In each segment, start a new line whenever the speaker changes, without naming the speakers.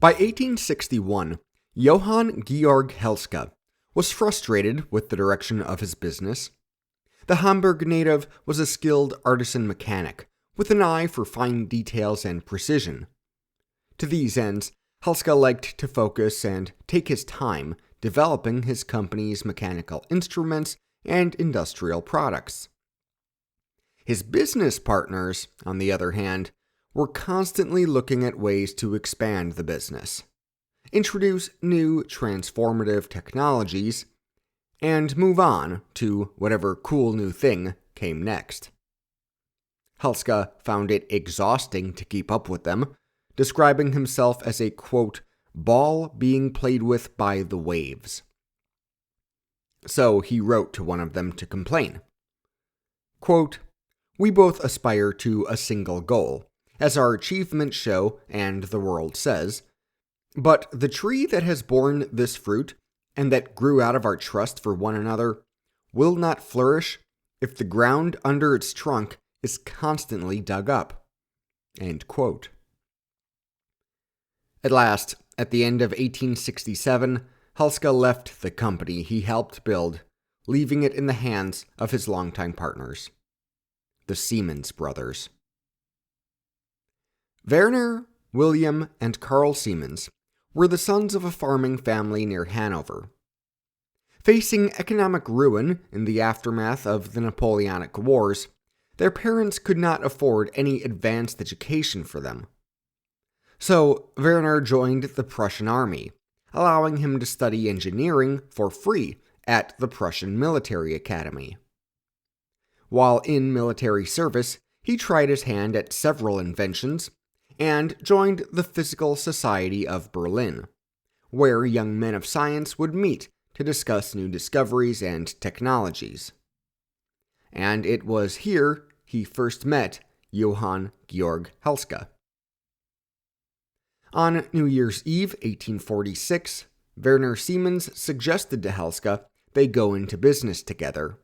By 1861, Johann Georg Helska was frustrated with the direction of his business. The Hamburg native was a skilled artisan mechanic with an eye for fine details and precision. To these ends, Helska liked to focus and take his time developing his company's mechanical instruments and industrial products. His business partners, on the other hand, were constantly looking at ways to expand the business, introduce new transformative technologies, and move on to whatever cool new thing came next. Helska found it exhausting to keep up with them, describing himself as a, quote, ball being played with by the waves. So he wrote to one of them to complain. Quote, "We both aspire to a single goal, as our achievements show and the world says, but the tree that has borne this fruit and that grew out of our trust for one another will not flourish if the ground under its trunk is constantly dug up." End quote. At last, at the end of 1867, Helska left the company he helped build, leaving it in the hands of his longtime partners, the Siemens brothers. Werner, William, and Carl Siemens were the sons of a farming family near Hanover. Facing economic ruin in the aftermath of the Napoleonic Wars, their parents could not afford any advanced education for them. So Werner joined the Prussian army, allowing him to study engineering for free at the Prussian Military Academy. While in military service, he tried his hand at several inventions and joined the Physical Society of Berlin, where young men of science would meet to discuss new discoveries and technologies. And it was here he first met Johann Georg Helska. On New Year's Eve, 1846, Werner Siemens suggested to Helska they go into business together.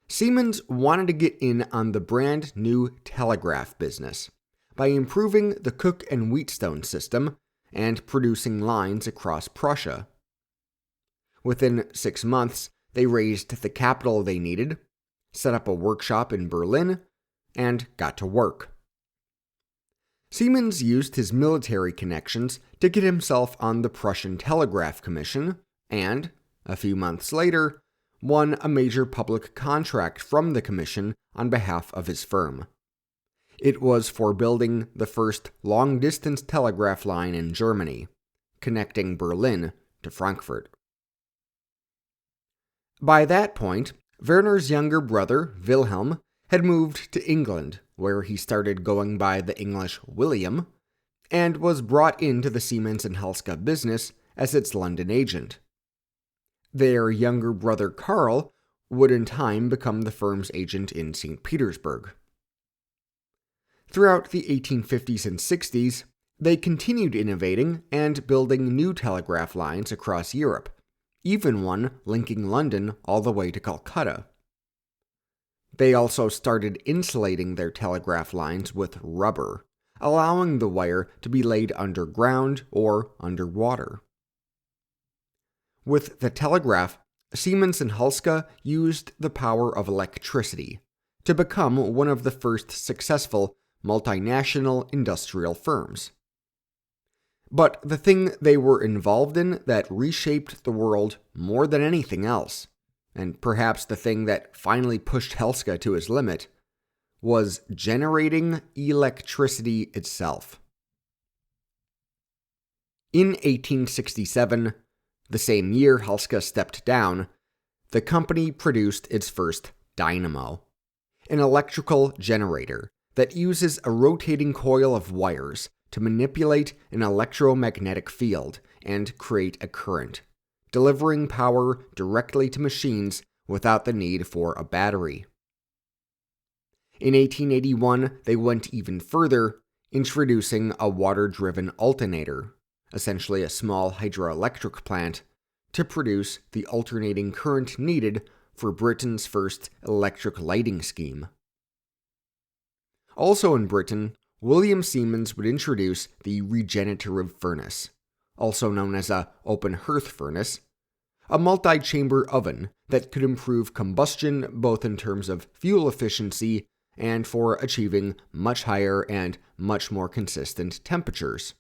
Siemens wanted to get in on the brand new telegraph business by improving the Cook and Wheatstone system and producing lines across Prussia. Within 6 months, they raised the capital they needed, set up a workshop in Berlin, and got to work. Siemens used his military connections to get himself on the Prussian Telegraph Commission and, a few months later, won a major public contract from the commission on behalf of his firm. It was for building the first long-distance telegraph line in Germany, connecting Berlin to Frankfurt. By that point, Werner's younger brother, Wilhelm, had moved to England, where he started going by the English William, and was brought into the Siemens and Helska business as its London agent. Their younger brother Carl would in time become the firm's agent in St. Petersburg. Throughout the 1850s and 60s, they continued innovating and building new telegraph lines across Europe, even one linking London all the way to Calcutta. They also started insulating their telegraph lines with rubber, allowing the wire to be laid underground or underwater. With the telegraph, Siemens and Helska used the power of electricity to become one of the first successful multinational industrial firms. But the thing they were involved in that reshaped the world more than anything else, and perhaps the thing that finally pushed Helska to his limit, was generating electricity itself. In 1867, the same year Helska stepped down, the company produced its first dynamo, an electrical generator that uses a rotating coil of wires to manipulate an electromagnetic field and create a current, delivering power directly to machines without the need for a battery. In 1881, they went even further, introducing a water-driven alternator, essentially a small hydroelectric plant, to produce the alternating current needed for Britain's first electric lighting scheme. Also in Britain, William Siemens would introduce the regenerative furnace, also known as a open hearth furnace, a multi-chamber oven that could improve combustion both in terms of fuel efficiency and for achieving much higher and much more consistent temperatures.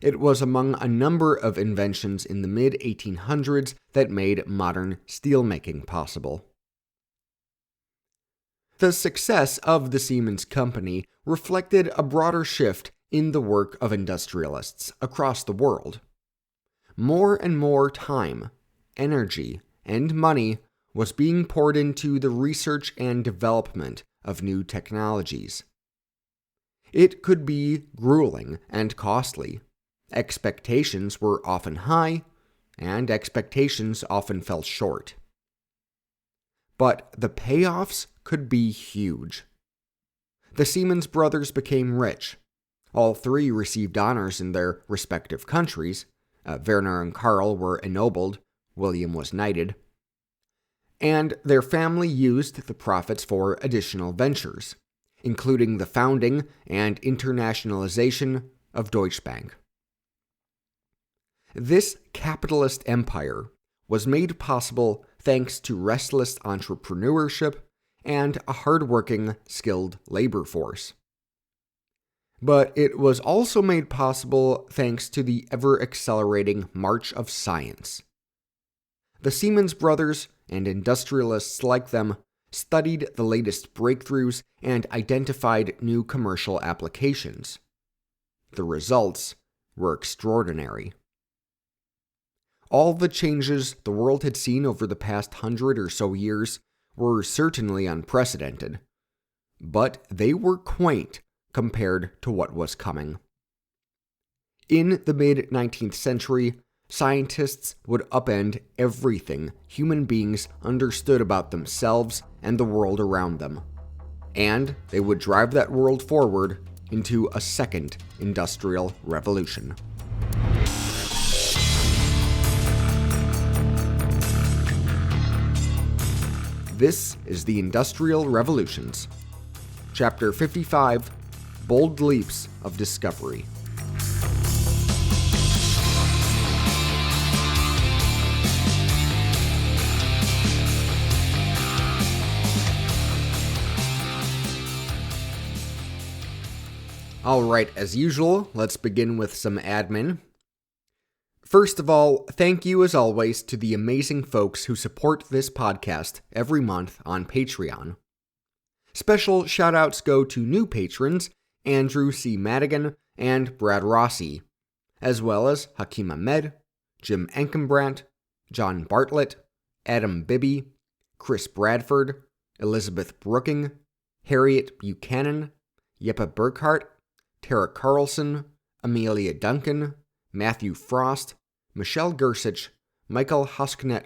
It was among a number of inventions in the mid-1800s that made modern steelmaking possible. The success of the Siemens Company reflected a broader shift in the work of industrialists across the world. More and more time, energy, and money was being poured into the research and development of new technologies. It could be grueling and costly. Expectations were often high, and expectations often fell short. But the payoffs could be huge. The Siemens brothers became rich. All three received honors in their respective countries. Werner and Karl were ennobled, William was knighted, and their family used the profits for additional ventures, including the founding and internationalization of Deutsche Bank. This capitalist empire was made possible thanks to restless entrepreneurship and a hardworking, skilled labor force. But it was also made possible thanks to the ever-accelerating march of science. The Siemens brothers and industrialists like them studied the latest breakthroughs and identified new commercial applications. The results were extraordinary. All the changes the world had seen over the past 100 or so years were certainly unprecedented, but they were quaint compared to what was coming. In the mid-19th century, scientists would upend everything human beings understood about themselves and the world around them, and they would drive that world forward into a second industrial revolution. This is the Industrial Revolutions. Chapter 55, Bold Leaps of Discovery. Alright, as usual, let's begin with some admin. First of all, thank you as always to the amazing folks who support this podcast every month on Patreon. Special shoutouts go to new patrons Andrew C. Madigan and Brad Rossi, as well as Hakeem Ahmed, Jim Enkenbrandt, John Bartlett, Adam Bibby, Chris Bradford, Elizabeth Brooking, Harriet Buchanan, Jeppe Burkhardt, Tara Carlson, Amelia Duncan, Matthew Frost, Michelle Gersich, Michael Husknet,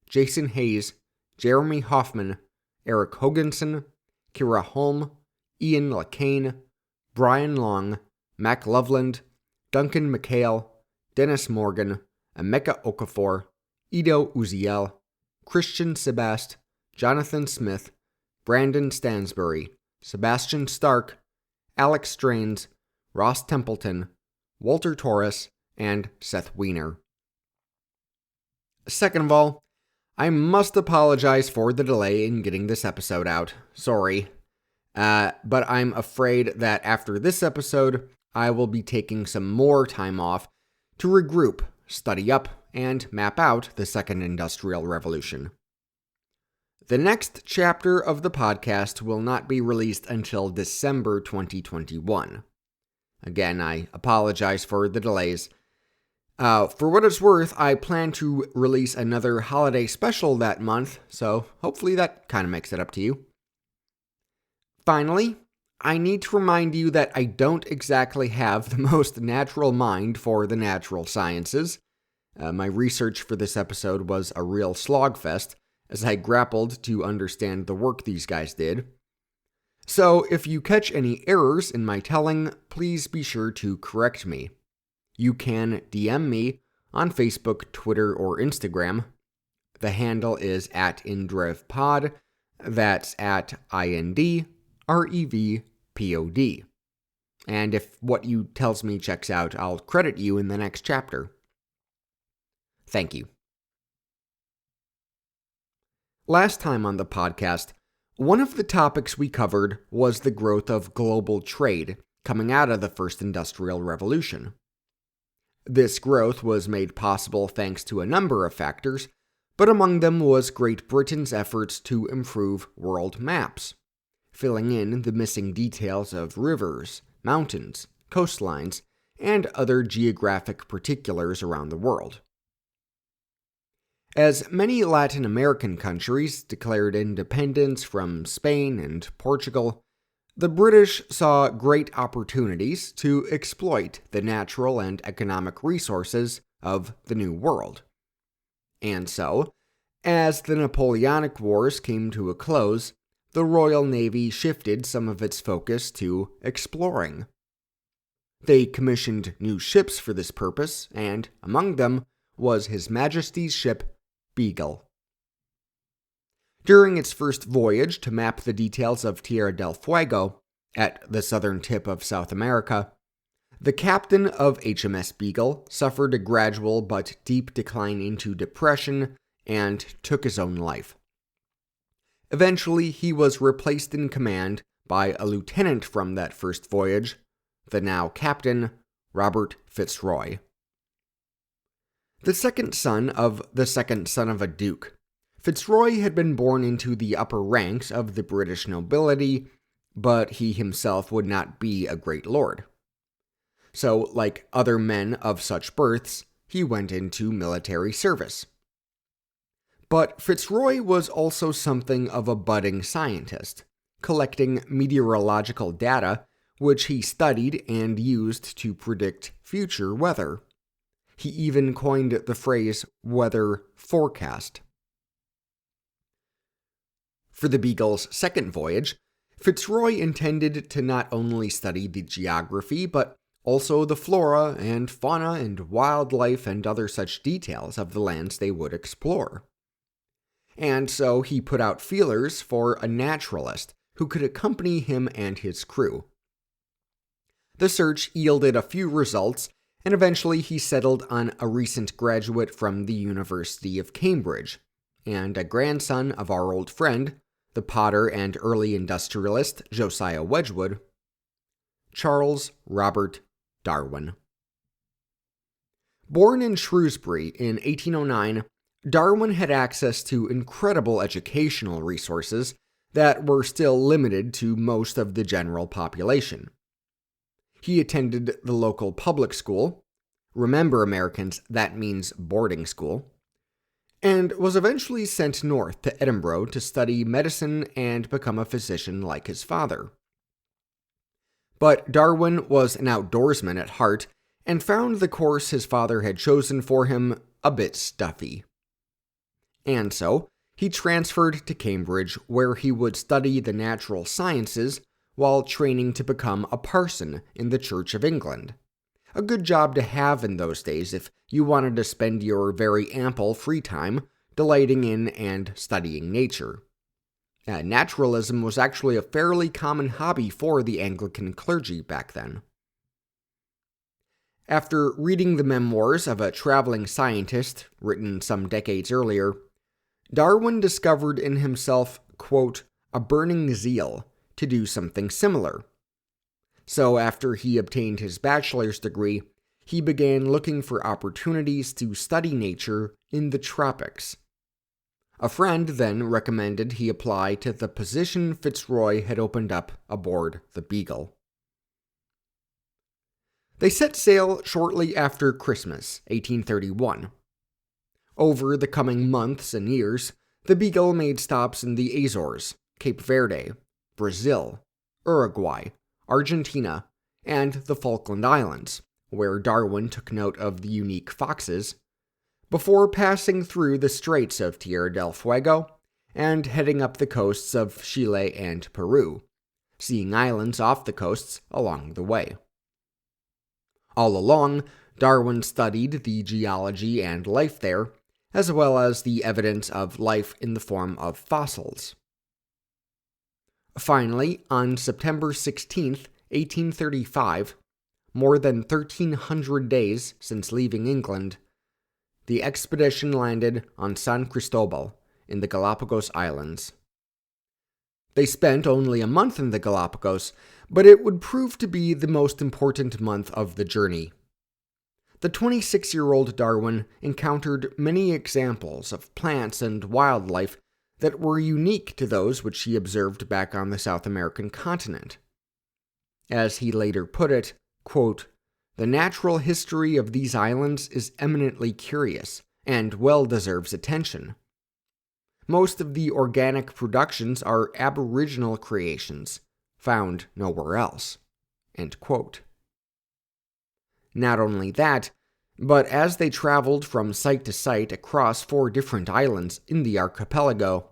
Jason Hayes, Jeremy Hoffman, Eric Hoganson, Kira Holm, Ian LaCane, Brian Long, Mac Loveland, Duncan McHale, Dennis Morgan, Emeka Okafor, Ido Uziel, Christian Sebast, Jonathan Smith, Brandon Stansbury, Sebastian Stark, Alex Strains, Ross Templeton, Walter Torres, and Seth Wiener. Second of all, I must apologize for the delay in getting this episode out. Sorry. But I'm afraid that after this episode, I will be taking some more time off to regroup, study up, and map out the Second Industrial Revolution. The next chapter of the podcast will not be released until December 2021. Again, I apologize for the delays. For what it's worth, I plan to release another holiday special that month, so hopefully that kind of makes it up to you. Finally, I need to remind you that I don't exactly have the most natural mind for the natural sciences. My research for this episode was a real slogfest, as I grappled to understand the work these guys did. So if you catch any errors in my telling, please be sure to correct me. You can DM me on Facebook, Twitter, or Instagram. The handle is @IndrevPod. That's @IndRevPod. and if what you tells me checks out, I'll credit you in the next chapter. Thank you. Last time on the podcast, one of the topics we covered was the growth of global trade coming out of the First Industrial Revolution. This growth was made possible thanks to a number of factors, but among them was Great Britain's efforts to improve world maps, filling in the missing details of rivers, mountains, coastlines, and other geographic particulars around the world. As many Latin American countries declared independence from Spain and Portugal, the British saw great opportunities to exploit the natural and economic resources of the New World. And so, as the Napoleonic Wars came to a close, the Royal Navy shifted some of its focus to exploring. They commissioned new ships for this purpose, and among them was His Majesty's ship Beagle. During its first voyage to map the details of Tierra del Fuego, at the southern tip of South America, the captain of HMS Beagle suffered a gradual but deep decline into depression and took his own life. Eventually, he was replaced in command by a lieutenant from that first voyage, the now captain, Robert Fitzroy. The second son of the second son of a duke, Fitzroy had been born into the upper ranks of the British nobility, but he himself would not be a great lord. So, like other men of such births, he went into military service. But Fitzroy was also something of a budding scientist, collecting meteorological data which he studied and used to predict future weather. He even coined the phrase weather forecast. For the Beagle's second voyage, Fitzroy intended to not only study the geography, but also the flora and fauna and wildlife and other such details of the lands they would explore. And so he put out feelers for a naturalist who could accompany him and his crew. The search yielded a few results, and eventually he settled on a recent graduate from the University of Cambridge, and a grandson of our old friend, the potter and early industrialist Josiah Wedgwood, Charles Robert Darwin. Born in Shrewsbury in 1809, Darwin had access to incredible educational resources that were still limited to most of the general population. He attended the local public school, remember Americans, that means boarding school, and was eventually sent north to Edinburgh to study medicine and become a physician like his father. But Darwin was an outdoorsman at heart and found the course his father had chosen for him a bit stuffy. And so, he transferred to Cambridge, where he would study the natural sciences while training to become a parson in the Church of England. A good job to have in those days if you wanted to spend your very ample free time delighting in and studying nature. Naturalism was actually a fairly common hobby for the Anglican clergy back then. After reading the memoirs of a traveling scientist written some decades earlier, Darwin discovered in himself, quote, a burning zeal to do something similar. So after he obtained his bachelor's degree, he began looking for opportunities to study nature in the tropics. A friend then recommended he apply to the position Fitzroy had opened up aboard the Beagle. They set sail shortly after Christmas, 1831. Over the coming months and years, the Beagle made stops in the Azores, Cape Verde, Brazil, Uruguay, Argentina, and the Falkland Islands, where Darwin took note of the unique foxes, before passing through the Straits of Tierra del Fuego and heading up the coasts of Chile and Peru, seeing islands off the coasts along the way. All along, Darwin studied the geology and life there, as well as the evidence of life in the form of fossils. Finally, on September 16, 1835, more than 1,300 days since leaving England, the expedition landed on San Cristobal in the Galapagos Islands. They spent only a month in the Galapagos, but it would prove to be the most important month of the journey. The 26-year-old Darwin encountered many examples of plants and wildlife that were unique to those which he observed back on the South American continent. As he later put it, quote, "The natural history of these islands is eminently curious and well deserves attention. Most of the organic productions are aboriginal creations, found nowhere else." End quote. Not only that, but as they traveled from site to site across 4 different islands in the archipelago,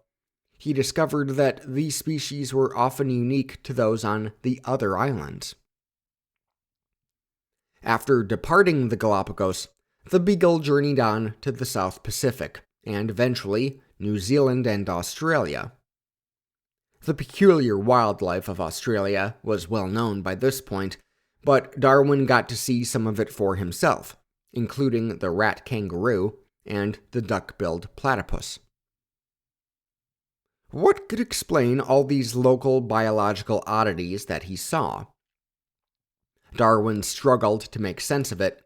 he discovered that these species were often unique to those on the other islands. After departing the Galapagos, the Beagle journeyed on to the South Pacific, and eventually New Zealand and Australia. The peculiar wildlife of Australia was well known by this point, but Darwin got to see some of it for himself, including the rat kangaroo and the duck-billed platypus. What could explain all these local biological oddities that he saw? Darwin struggled to make sense of it,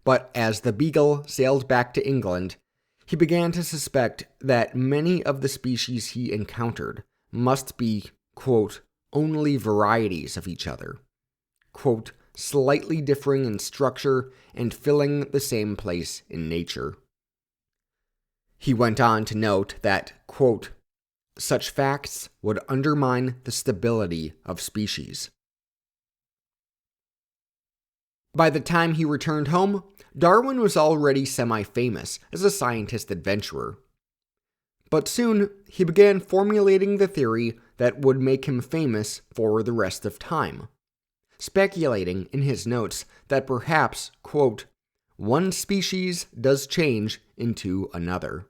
but as the Beagle sailed back to England, he began to suspect that many of the species he encountered must be, quote, only varieties of each other, quote, slightly differing in structure and filling the same place in nature. He went on to note that, quote, such facts would undermine the stability of species. By the time he returned home, Darwin was already semi-famous as a scientist adventurer. But soon, he began formulating the theory that would make him famous for the rest of time, speculating in his notes that perhaps, quote, one species does change into another.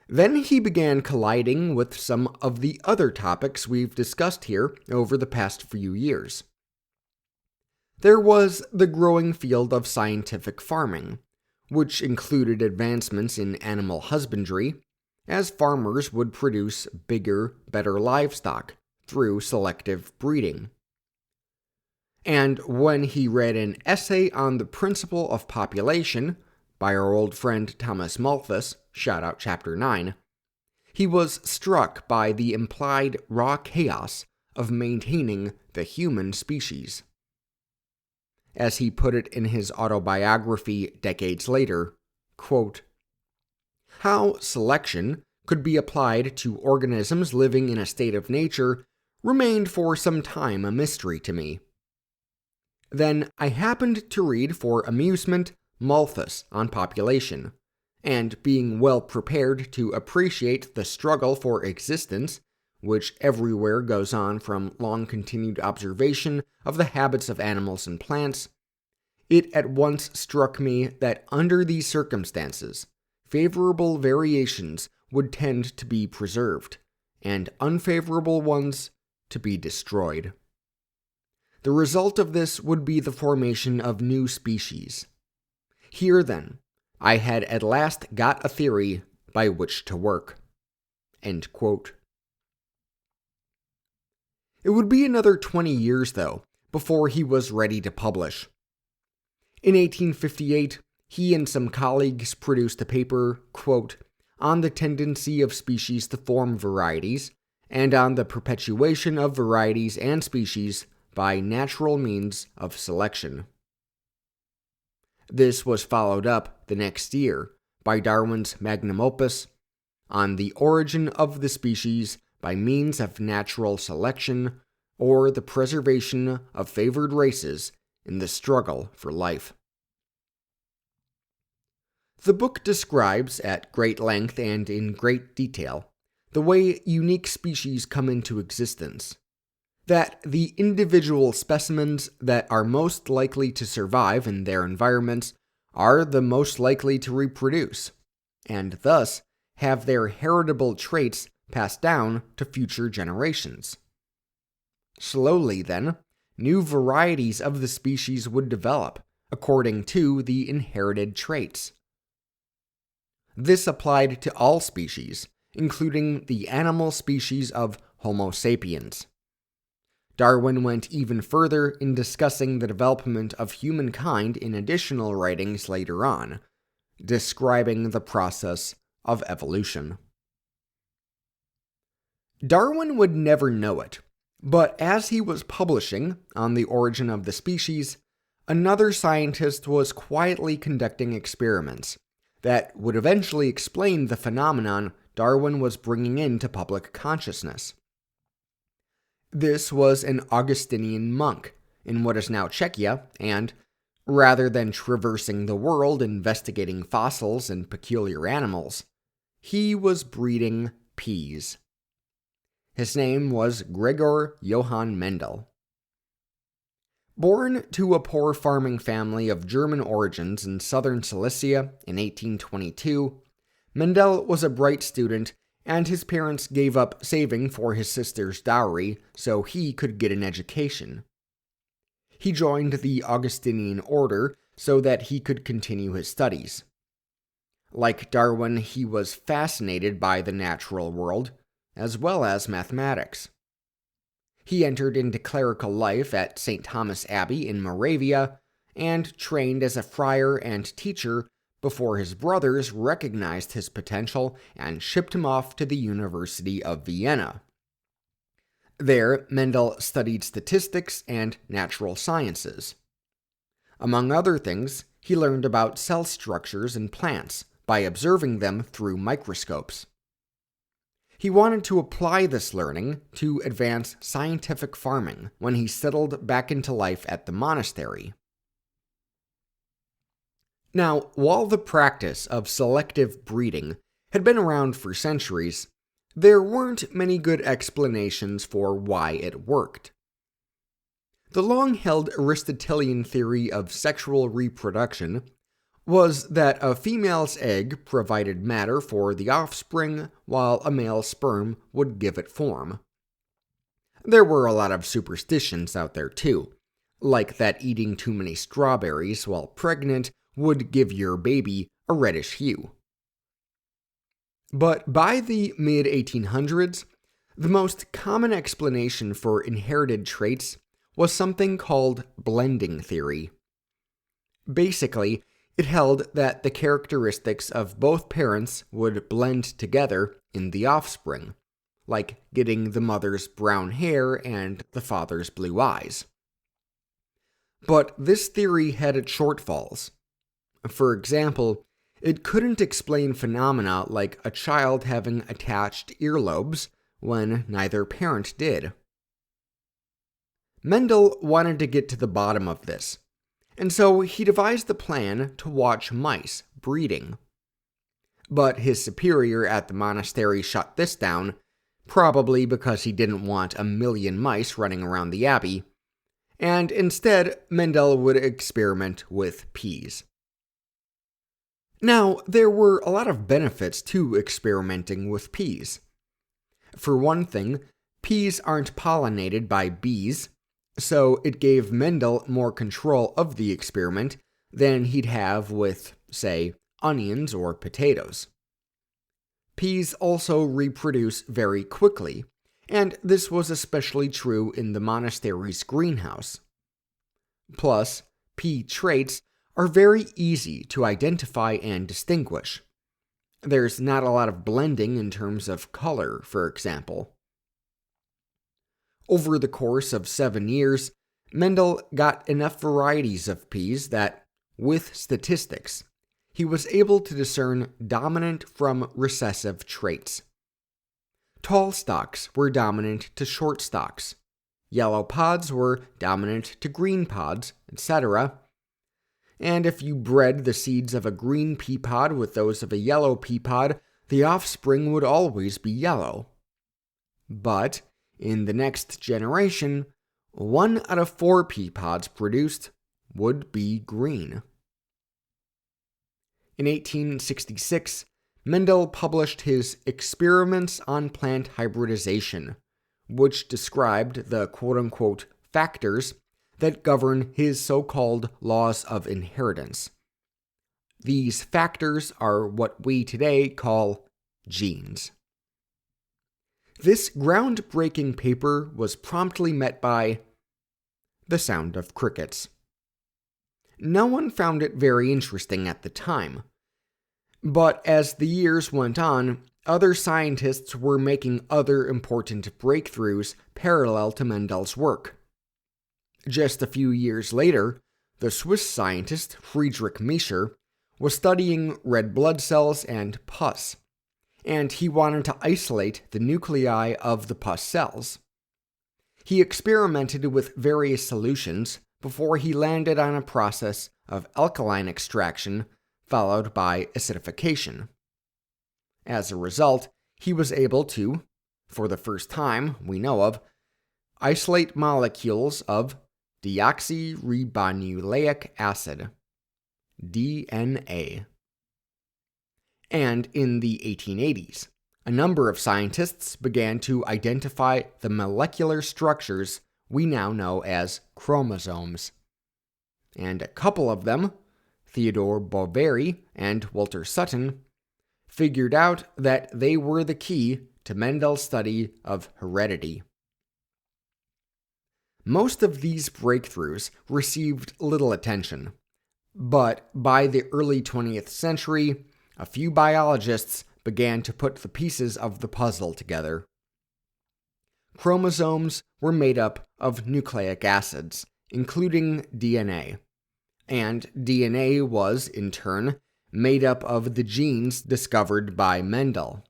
Then he began colliding with some of the other topics we've discussed here over the past few years. There was the growing field of scientific farming, which included advancements in animal husbandry, as farmers would produce bigger, better livestock through selective breeding. And when he read an essay on the principle of population by our old friend Thomas Malthus, shout out Chapter 9, he was struck by the implied raw chaos of maintaining the human species. As he put it in his autobiography decades later, quote, how selection could be applied to organisms living in a state of nature remained for some time a mystery to me. Then I happened to read for amusement Malthus on population, and being well prepared to appreciate the struggle for existence, which everywhere goes on from long-continued observation of the habits of animals and plants, it at once struck me that under these circumstances, favorable variations would tend to be preserved, and unfavorable ones to be destroyed. The result of this would be the formation of new species. Here, then, I had at last got a theory by which to work. End quote. It would be another 20 years, though, before he was ready to publish. In 1858, he and some colleagues produced a paper, quote, on the tendency of species to form varieties, and on the perpetuation of varieties and species by natural means of selection. This was followed up the next year by Darwin's magnum opus, On the Origin of the Species by Means of Natural Selection, or the Preservation of Favored Races in the Struggle for Life. The book describes at great length and in great detail the way unique species come into existence, that the individual specimens that are most likely to survive in their environments are the most likely to reproduce, and thus have their heritable traits passed down to future generations. Slowly, then, new varieties of the species would develop, according to the inherited traits. This applied to all species, including the animal species of Homo sapiens. Darwin went even further in discussing the development of humankind in additional writings later on, describing the process of evolution. Darwin would never know it, but as he was publishing on the origin of the species, another scientist was quietly conducting experiments that would eventually explain the phenomenon Darwin was bringing into public consciousness. This was an Augustinian monk in what is now Czechia, and rather than traversing the world investigating fossils and peculiar animals, he was breeding peas. His name was Gregor Johann Mendel. Born to a poor farming family of German origins in southern Silesia in 1822, Mendel was a bright student, and his parents gave up saving for his sister's dowry so he could get an education. He joined the Augustinian order so that he could continue his studies. Like Darwin, he was fascinated by the natural world, as well as mathematics. He entered into clerical life at St. Thomas Abbey in Moravia and trained as a friar and teacher before his brothers recognized his potential and shipped him off to the University of Vienna. There, Mendel studied statistics and natural sciences. Among other things, he learned about cell structures in plants by observing them through microscopes. He wanted to apply this learning to advance scientific farming when he settled back into life at the monastery. Now, while the practice of selective breeding had been around for centuries, there weren't many good explanations for why it worked. The long-held Aristotelian theory of sexual reproduction was that a female's egg provided matter for the offspring, while a male's sperm would give it form. There were a lot of superstitions out there too, like that eating too many strawberries while pregnant would give your baby a reddish hue. But by the mid-1800s, the most common explanation for inherited traits was something called blending theory. Basically, it held that the characteristics of both parents would blend together in the offspring, like getting the mother's brown hair and the father's blue eyes. But this theory had its shortfalls. For example, it couldn't explain phenomena like a child having attached earlobes when neither parent did. Mendel wanted to get to the bottom of this, and so he devised a plan to watch mice breeding. But his superior at the monastery shut this down, probably because he didn't want a million mice running around the abbey, and instead Mendel would experiment with peas. Now, there were a lot of benefits to experimenting with peas. For one thing, peas aren't pollinated by bees, so it gave Mendel more control of the experiment than he'd have with, say, onions or potatoes. Peas also reproduce very quickly, and this was especially true in the monastery's greenhouse. Plus, pea traits are very easy to identify and distinguish. There's not a lot of blending in terms of color, for example. Over the course of 7 years, Mendel got enough varieties of peas that, with statistics, he was able to discern dominant from recessive traits. Tall stalks were dominant to short stalks, yellow pods were dominant to green pods, etc. And if you bred the seeds of a green pea pod with those of a yellow pea pod, the offspring would always be yellow. But in the next generation, 1 out of 4 pea pods produced would be green. In 1866, Mendel published his Experiments on Plant Hybridization, which described the quote-unquote factors that govern his so-called laws of inheritance. These factors are what we today call genes. This groundbreaking paper was promptly met by the sound of crickets. No one found it very interesting at the time, but as the years went on, other scientists were making other important breakthroughs parallel to Mendel's work. Just a few years later, the Swiss scientist Friedrich Miescher was studying red blood cells and pus, and he wanted to isolate the nuclei of the pus cells. He experimented with various solutions before he landed on a process of alkaline extraction followed by acidification. As a result, he was able to, for the first time we know of, isolate molecules of deoxyribonucleic acid, DNA. And in the 1880s, a number of scientists began to identify the molecular structures we now know as chromosomes. And a couple of them, Theodore Boveri and Walter Sutton, figured out that they were the key to Mendel's study of heredity. Most of these breakthroughs received little attention, but by the early 20th century, a few biologists began to put the pieces of the puzzle together. Chromosomes were made up of nucleic acids, including DNA, and DNA was, in turn, made up of the genes discovered by Mendel.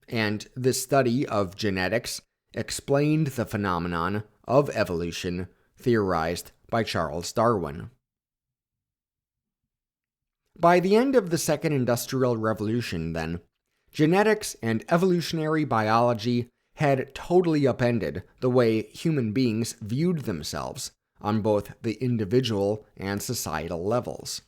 And this study of genetics explained the phenomenon of evolution theorized by Charles Darwin. By the end of the Second Industrial Revolution, then, genetics and evolutionary biology had totally upended the way human beings viewed themselves on both the individual and societal levels.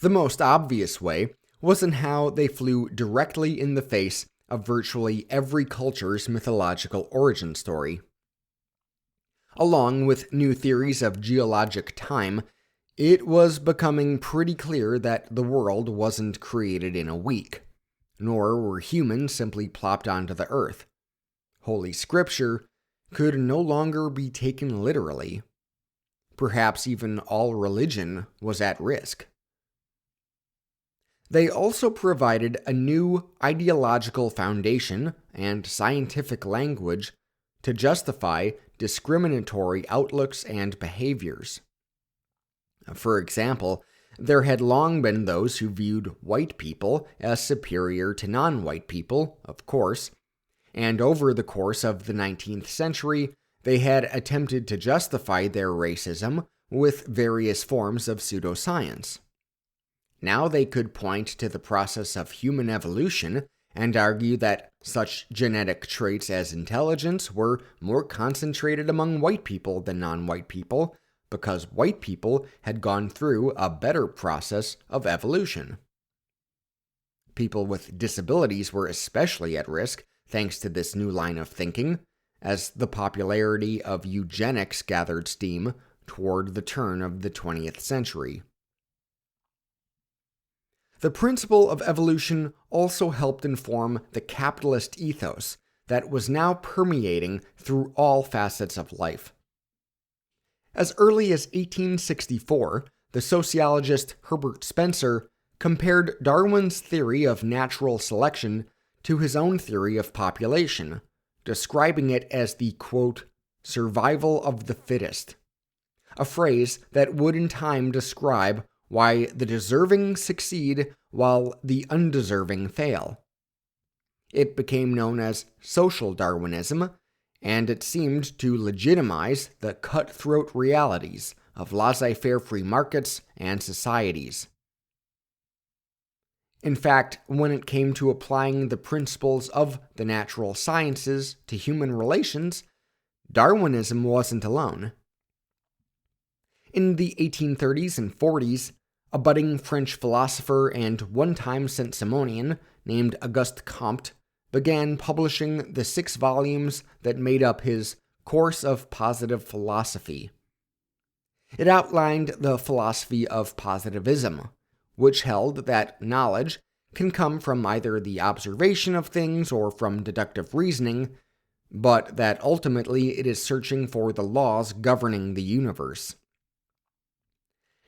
The most obvious way was in how they flew directly in the face of virtually every culture's mythological origin story. Along with new theories of geologic time, it was becoming pretty clear that the world wasn't created in a week, nor were humans simply plopped onto the earth. Holy Scripture could no longer be taken literally. Perhaps even all religion was at risk. They also provided a new ideological foundation and scientific language to justify discriminatory outlooks and behaviors. For example, there had long been those who viewed white people as superior to non-white people, of course, and over the course of the 19th century, they had attempted to justify their racism with various forms of pseudoscience. Now they could point to the process of human evolution and argue that such genetic traits as intelligence were more concentrated among white people than non-white people, because white people had gone through a better process of evolution. People with disabilities were especially at risk thanks to this new line of thinking, as the popularity of eugenics gathered steam toward the turn of the 20th century. The principle of evolution also helped inform the capitalist ethos that was now permeating through all facets of life. As early as 1864, the sociologist Herbert Spencer compared Darwin's theory of natural selection to his own theory of population, describing it as the, quote, survival of the fittest, a phrase that would in time describe why the deserving succeed while the undeserving fail. It became known as social Darwinism, and it seemed to legitimize the cutthroat realities of laissez-faire free markets and societies. In fact, when it came to applying the principles of the natural sciences to human relations, Darwinism wasn't alone. In the 1830s and 40s, a budding French philosopher and one-time Saint-Simonian named Auguste Comte began publishing the 6 volumes that made up his Course of Positive Philosophy. It outlined the philosophy of positivism, which held that knowledge can come from either the observation of things or from deductive reasoning, but that ultimately it is searching for the laws governing the universe.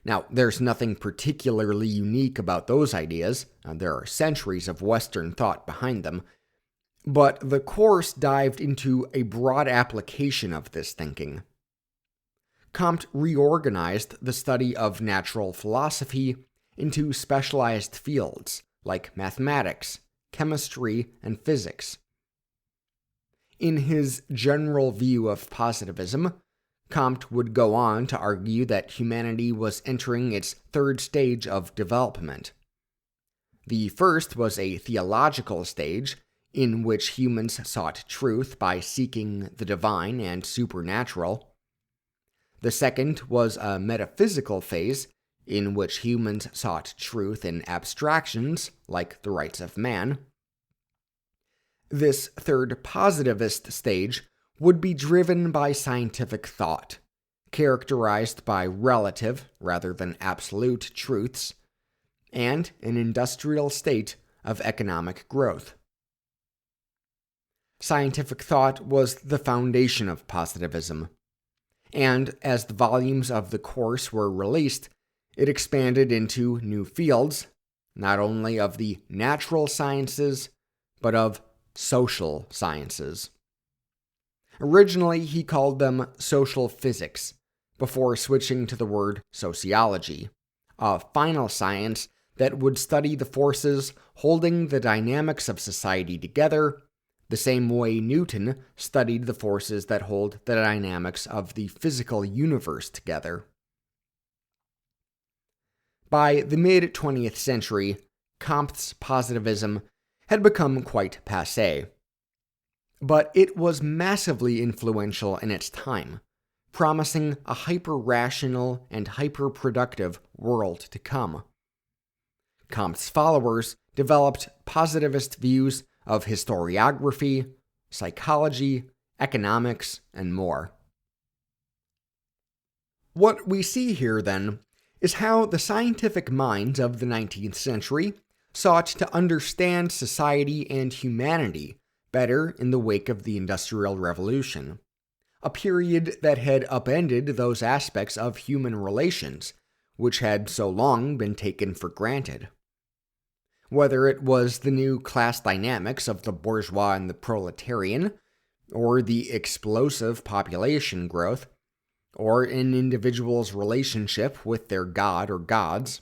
Now, there's nothing particularly unique about those ideas. There are centuries of Western thought behind them. But the course dived into a broad application of this thinking. Comte reorganized the study of natural philosophy into specialized fields like mathematics, chemistry, and physics. In his general view of positivism, Comte would go on to argue that humanity was entering its 3rd stage of development. The first was a theological stage, in which humans sought truth by seeking the divine and supernatural. The second was a metaphysical phase, in which humans sought truth in abstractions, like the rights of man. This third positivist stage would be driven by scientific thought, characterized by relative rather than absolute truths, and an industrial state of economic growth. Scientific thought was the foundation of positivism, and as the volumes of the course were released, it expanded into new fields, not only of the natural sciences, but of social sciences. Originally, he called them social physics, before switching to the word sociology, a final science that would study the forces holding the dynamics of society together, the same way Newton studied the forces that hold the dynamics of the physical universe together. By the mid-20th century, Comte's positivism had become quite passé. But it was massively influential in its time, promising a hyper-rational and hyper-productive world to come. Comte's followers developed positivist views of historiography, psychology, economics, and more. What we see here, then, is how the scientific minds of the 19th century sought to understand society and humanity better in the wake of the Industrial Revolution, a period that had upended those aspects of human relations which had so long been taken for granted. Whether it was the new class dynamics of the bourgeois and the proletarian, or the explosive population growth, or an individual's relationship with their god or gods,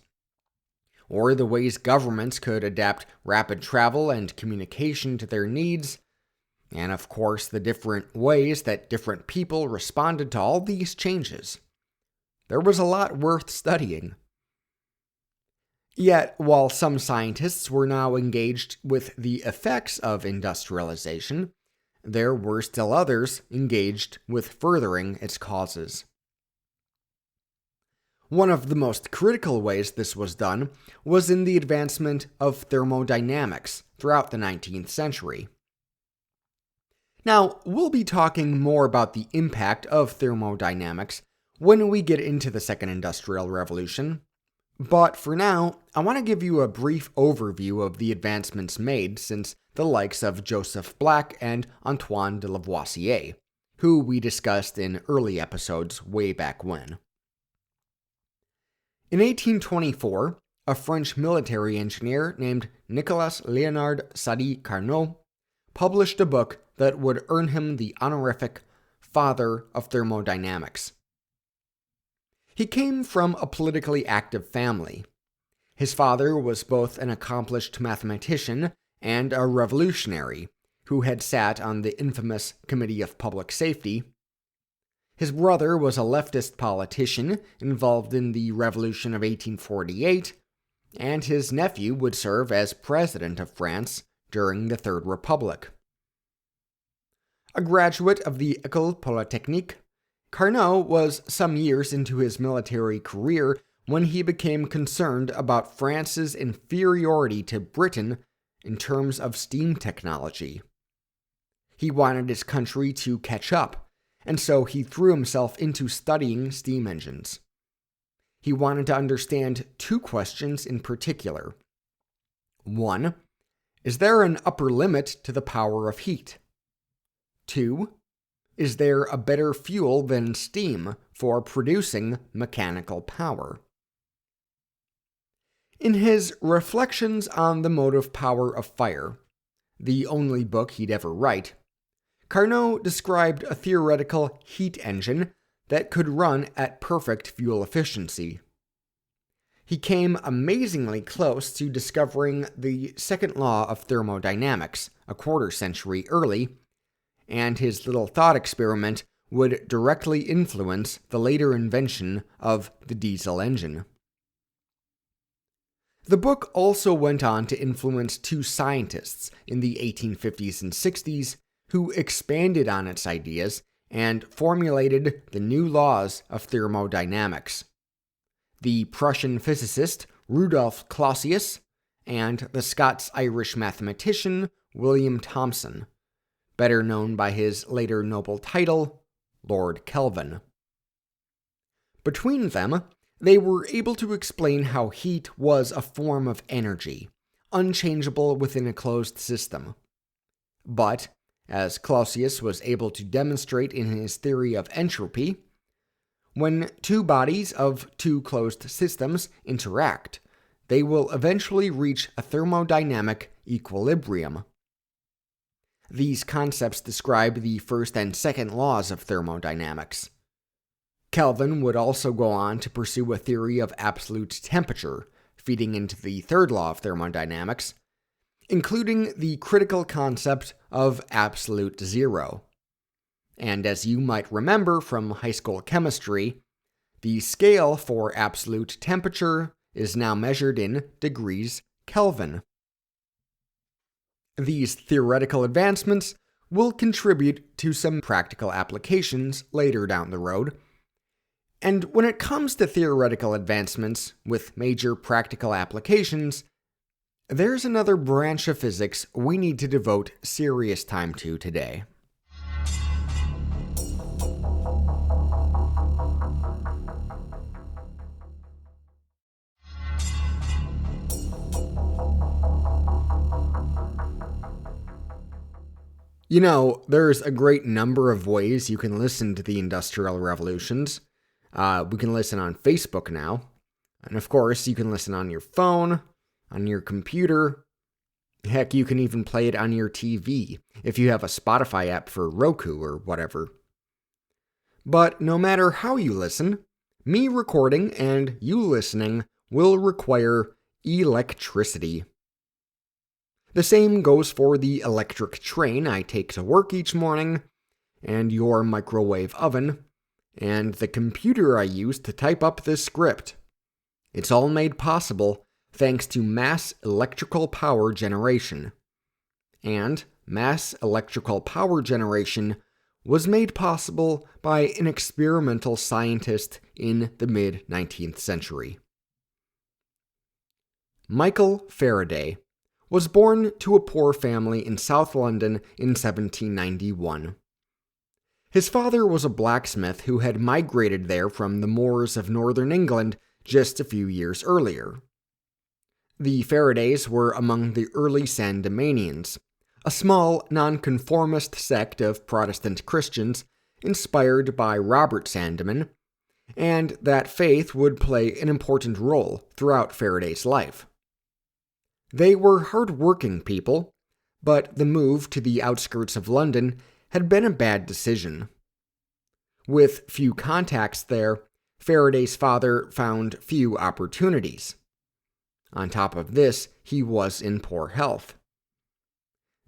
or the ways governments could adapt rapid travel and communication to their needs, and of course the different ways that different people responded to all these changes. There was a lot worth studying. Yet, while some scientists were now engaged with the effects of industrialization, there were still others engaged with furthering its causes. One of the most critical ways this was done was in the advancement of thermodynamics throughout the 19th century. Now, we'll be talking more about the impact of thermodynamics when we get into the Second Industrial Revolution, but for now, I want to give you a brief overview of the advancements made since the likes of Joseph Black and Antoine de Lavoisier, who we discussed in early episodes way back when. In 1824, a French military engineer named Nicolas Léonard Sadi Carnot published a book that would earn him the honorific Father of Thermodynamics. He came from a politically active family. His father was both an accomplished mathematician and a revolutionary who had sat on the infamous Committee of Public Safety. His brother was a leftist politician involved in the Revolution of 1848, and his nephew would serve as president of France during the Third Republic. A graduate of the École Polytechnique, Carnot was some years into his military career when he became concerned about France's inferiority to Britain in terms of steam technology. He wanted his country to catch up, and so he threw himself into studying steam engines. He wanted to understand two questions in particular. 1. Is there an upper limit to the power of heat? 2. Is there a better fuel than steam for producing mechanical power? In his Reflections on the Motive Power of Fire, the only book he'd ever write, Carnot described a theoretical heat engine that could run at perfect fuel efficiency. He came amazingly close to discovering the second law of thermodynamics a quarter century early, and his little thought experiment would directly influence the later invention of the diesel engine. The book also went on to influence two scientists in the 1850s and 60s who expanded on its ideas and formulated the new laws of thermodynamics: the Prussian physicist Rudolf Clausius and the Scots-Irish mathematician William Thomson, better known by his later Nobel title, Lord Kelvin. Between them, they were able to explain how heat was a form of energy, unchangeable within a closed system. But, as Clausius was able to demonstrate in his theory of entropy, when two bodies of two closed systems interact, they will eventually reach a thermodynamic equilibrium. These concepts describe the first and second laws of thermodynamics. Kelvin would also go on to pursue a theory of absolute temperature, feeding into the third law of thermodynamics, including the critical concept of absolute zero. And as you might remember from high school chemistry, the scale for absolute temperature is now measured in degrees Kelvin. These theoretical advancements will contribute to some practical applications later down the road. And when it comes to theoretical advancements with major practical applications, there's another branch of physics we need to devote serious time to today. You know, there's a great number of ways you can listen to the Industrial Revolutions. We can listen on Facebook now. And of course, you can listen on your phone, on your computer. Heck, you can even play it on your TV if you have a Spotify app for Roku or whatever. But no matter how you listen, me recording and you listening will require electricity. The same goes for the electric train I take to work each morning, and your microwave oven, and the computer I use to type up this script. It's all made possible thanks to mass electrical power generation. And mass electrical power generation was made possible by an experimental scientist in the mid-19th century. Michael Faraday was born to a poor family in South London in 1791. His father was a blacksmith who had migrated there from the moors of northern England just a few years earlier. The Faradays were among the early Sandemanians, a small nonconformist sect of Protestant Christians inspired by Robert Sandeman, and that faith would play an important role throughout Faraday's life. They were hard-working people, but the move to the outskirts of London had been a bad decision. With few contacts there, Faraday's father found few opportunities. On top of this, he was in poor health.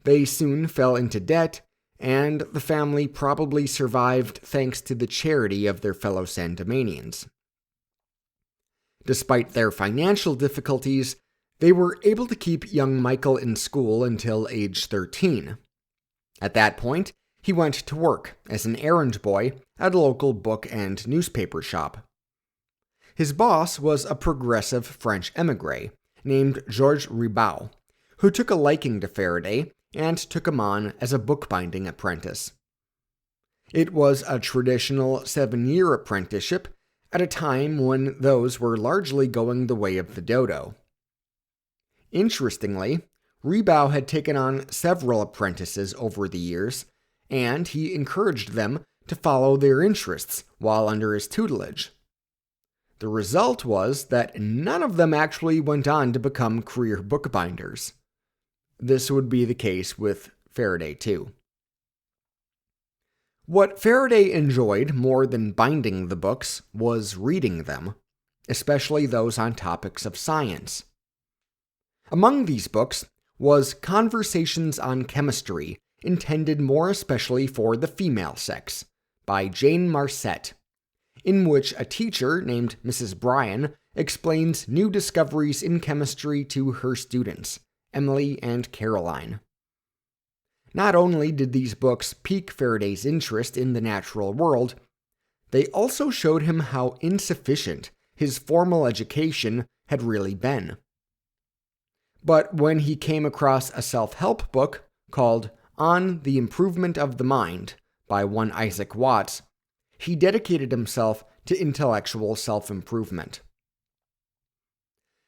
They soon fell into debt, and the family probably survived thanks to the charity of their fellow Sandemanians. Despite their financial difficulties, they were able to keep young Michael in school until age 13. At that point, he went to work as an errand boy at a local book and newspaper shop. His boss was a progressive French émigré named Georges Ribaud, who took a liking to Faraday and took him on as a bookbinding apprentice. It was a traditional 7-year apprenticeship at a time when those were largely going the way of the dodo. Interestingly, Rebow had taken on several apprentices over the years, and he encouraged them to follow their interests while under his tutelage. The result was that none of them actually went on to become career bookbinders. This would be the case with Faraday too. What Faraday enjoyed more than binding the books was reading them, especially those on topics of science. Among these books was Conversations on Chemistry, intended more especially for the female sex, by Jane Marcet, in which a teacher named Mrs. Bryan explains new discoveries in chemistry to her students, Emily and Caroline. Not only did these books pique Faraday's interest in the natural world, they also showed him how insufficient his formal education had really been. But when he came across a self-help book called On the Improvement of the Mind by one Isaac Watts, he dedicated himself to intellectual self-improvement.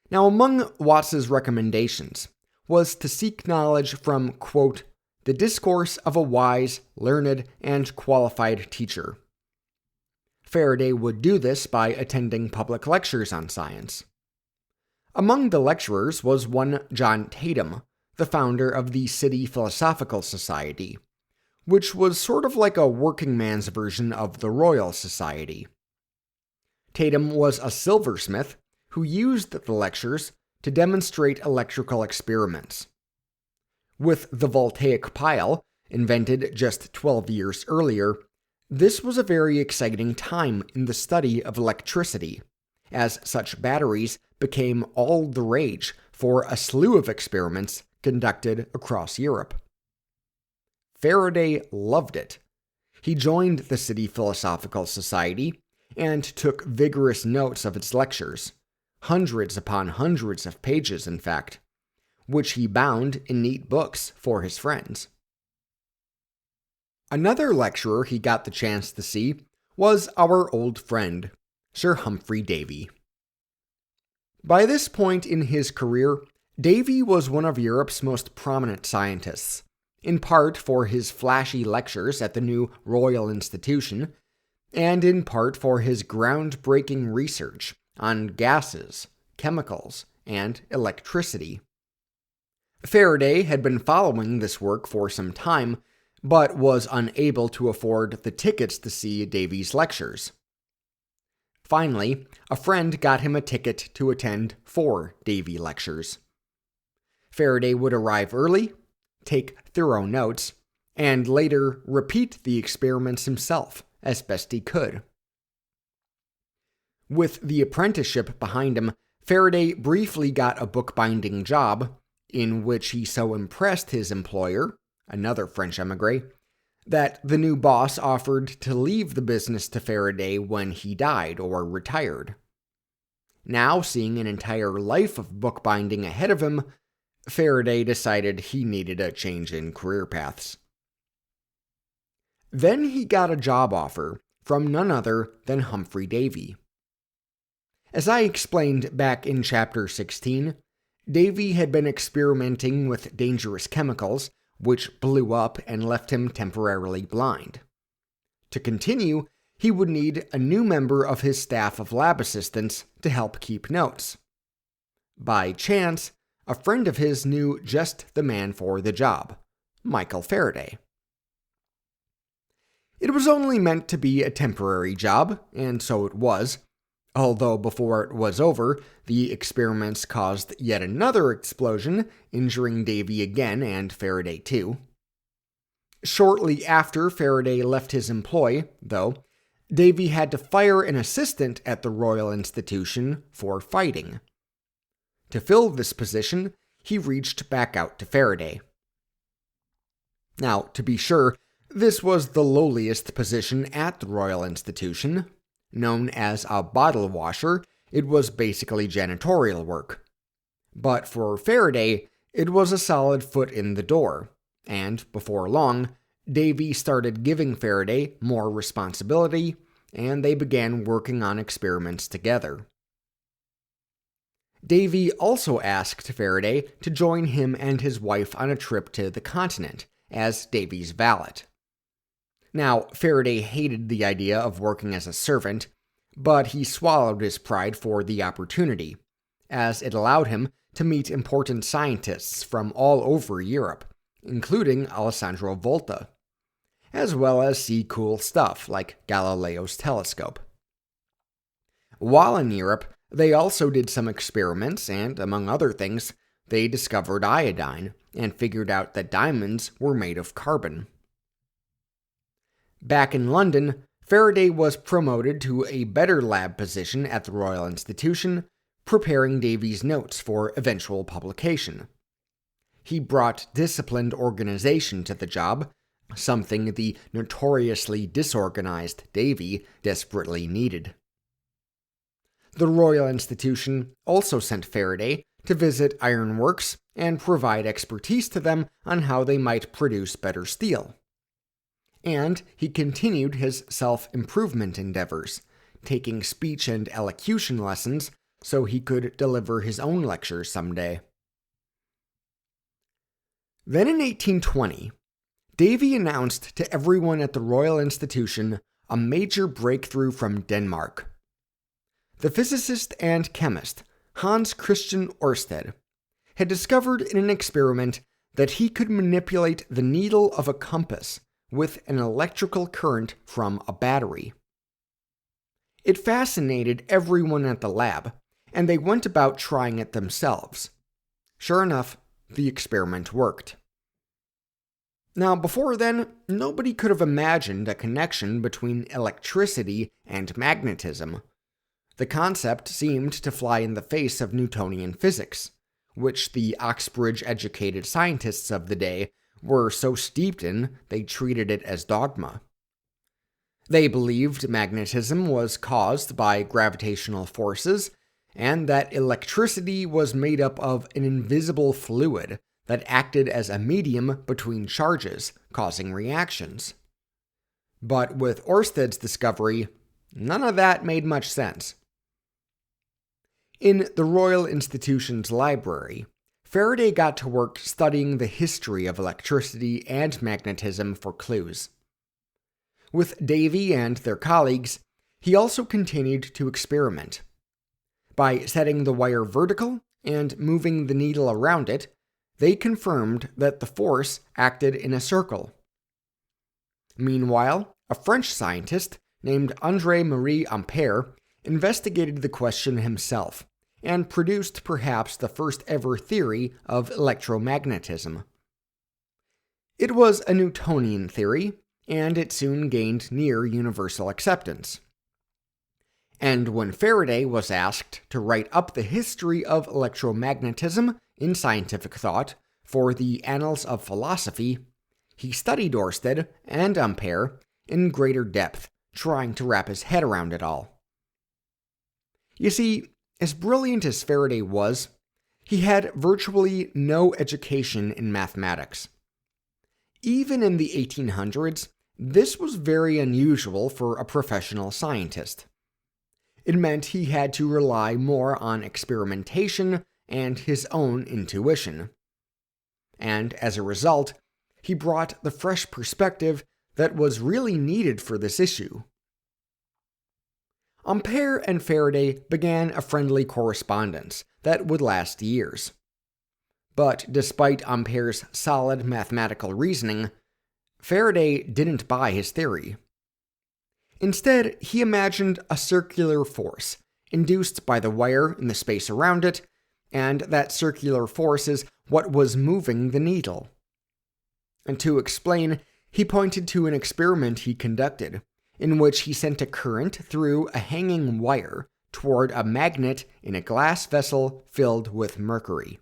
Now, among Watts's recommendations was to seek knowledge from, quote, the discourse of a wise, learned, and qualified teacher. Faraday would do this by attending public lectures on science. Among the lecturers was one John Tatum, the founder of the City Philosophical Society, which was sort of like a working man's version of the Royal Society. Tatum was a silversmith who used the lectures to demonstrate electrical experiments. With the voltaic pile, invented just 12 years earlier, this was a very exciting time in the study of electricity, as such batteries became all the rage for a slew of experiments conducted across Europe. Faraday loved it. He joined the City Philosophical Society and took vigorous notes of its lectures, hundreds upon hundreds of pages, in fact, which he bound in neat books for his friends. Another lecturer he got the chance to see was our old friend, Sir Humphrey Davy. By this point in his career, Davy was one of Europe's most prominent scientists, in part for his flashy lectures at the new Royal Institution, and in part for his groundbreaking research on gases, chemicals, and electricity. Faraday had been following this work for some time, but was unable to afford the tickets to see Davy's lectures. Finally, a friend got him a ticket to attend 4 Davy lectures. Faraday would arrive early, take thorough notes, and later repeat the experiments himself as best he could. With the apprenticeship behind him, Faraday briefly got a bookbinding job, in which he so impressed his employer, another French émigré, that the new boss offered to leave the business to Faraday when he died or retired. Now, seeing an entire life of bookbinding ahead of him, Faraday decided he needed a change in career paths. Then he got a job offer from none other than Humphrey Davy. As I explained back in Chapter 16, Davy had been experimenting with dangerous chemicals, which blew up and left him temporarily blind. To continue, he would need a new member of his staff of lab assistants to help keep notes. By chance, a friend of his knew just the man for the job, Michael Faraday. It was only meant to be a temporary job, and so it was, although before it was over, the experiments caused yet another explosion, injuring Davy again and Faraday too. Shortly after Faraday left his employ, though, Davy had to fire an assistant at the Royal Institution for fighting. To fill this position, he reached back out to Faraday. Now, to be sure, this was the lowliest position at the Royal Institution. Known as a bottle washer, it was basically janitorial work. But for Faraday, It was a solid foot in the door, and before long, Davy started giving Faraday more responsibility, and they began working on experiments together. Davy also asked Faraday to join him and his wife on a trip to the continent as Davy's valet. Now, Faraday hated the idea of working as a servant, but he swallowed his pride for the opportunity, as it allowed him to meet important scientists from all over Europe, including Alessandro Volta, as well as see cool stuff like Galileo's telescope. While in Europe, they also did some experiments, and among other things, they discovered iodine and figured out that diamonds were made of carbon. Back in London, Faraday was promoted to a better lab position at the Royal Institution, preparing Davy's notes for eventual publication. He brought disciplined organization to the job, something the notoriously disorganized Davy desperately needed. The Royal Institution also sent Faraday to visit ironworks and provide expertise to them on how they might produce better steel. And he continued his self-improvement endeavors, taking speech and elocution lessons so he could deliver his own lectures someday. Then in 1820, Davy announced to everyone at the Royal Institution a major breakthrough from Denmark. The physicist and chemist Hans Christian Ørsted had discovered in an experiment that he could manipulate the needle of a compass with an electrical current from a battery. It fascinated everyone at the lab, and they went about trying it themselves. Sure enough, the experiment worked. Now, before then, nobody could have imagined a connection between electricity and magnetism. The concept seemed to fly in the face of Newtonian physics, which the Oxbridge-educated scientists of the day were so steeped in they treated it as dogma. They believed magnetism was caused by gravitational forces, and that electricity was made up of an invisible fluid that acted as a medium between charges, causing reactions. But with Ørsted's discovery, none of that made much sense. In the Royal Institution's library, Faraday got to work studying the history of electricity and magnetism for clues. With Davy and their colleagues, he also continued to experiment. By setting the wire vertical and moving the needle around it, they confirmed that the force acted in a circle. Meanwhile, a French scientist named André-Marie Ampère investigated the question himself and produced perhaps the first ever theory of electromagnetism. It was a Newtonian theory, and it soon gained near universal acceptance. And when Faraday was asked to write up the history of electromagnetism in scientific thought for the Annals of Philosophy, he studied Ørsted and Ampère in greater depth, trying to wrap his head around it all. You see, as brilliant as Faraday was, he had virtually no education in mathematics. Even in the 1800s, this was very unusual for a professional scientist. It meant he had to rely more on experimentation and his own intuition. And as a result, he brought the fresh perspective that was really needed for this issue. Ampère and Faraday began a friendly correspondence that would last years. But despite Ampère's solid mathematical reasoning, Faraday didn't buy his theory. Instead, he imagined a circular force, induced by the wire in the space around it, and that circular force is what was moving the needle. And to explain, he pointed to an experiment he conducted, in which he sent a current through a hanging wire toward a magnet in a glass vessel filled with mercury.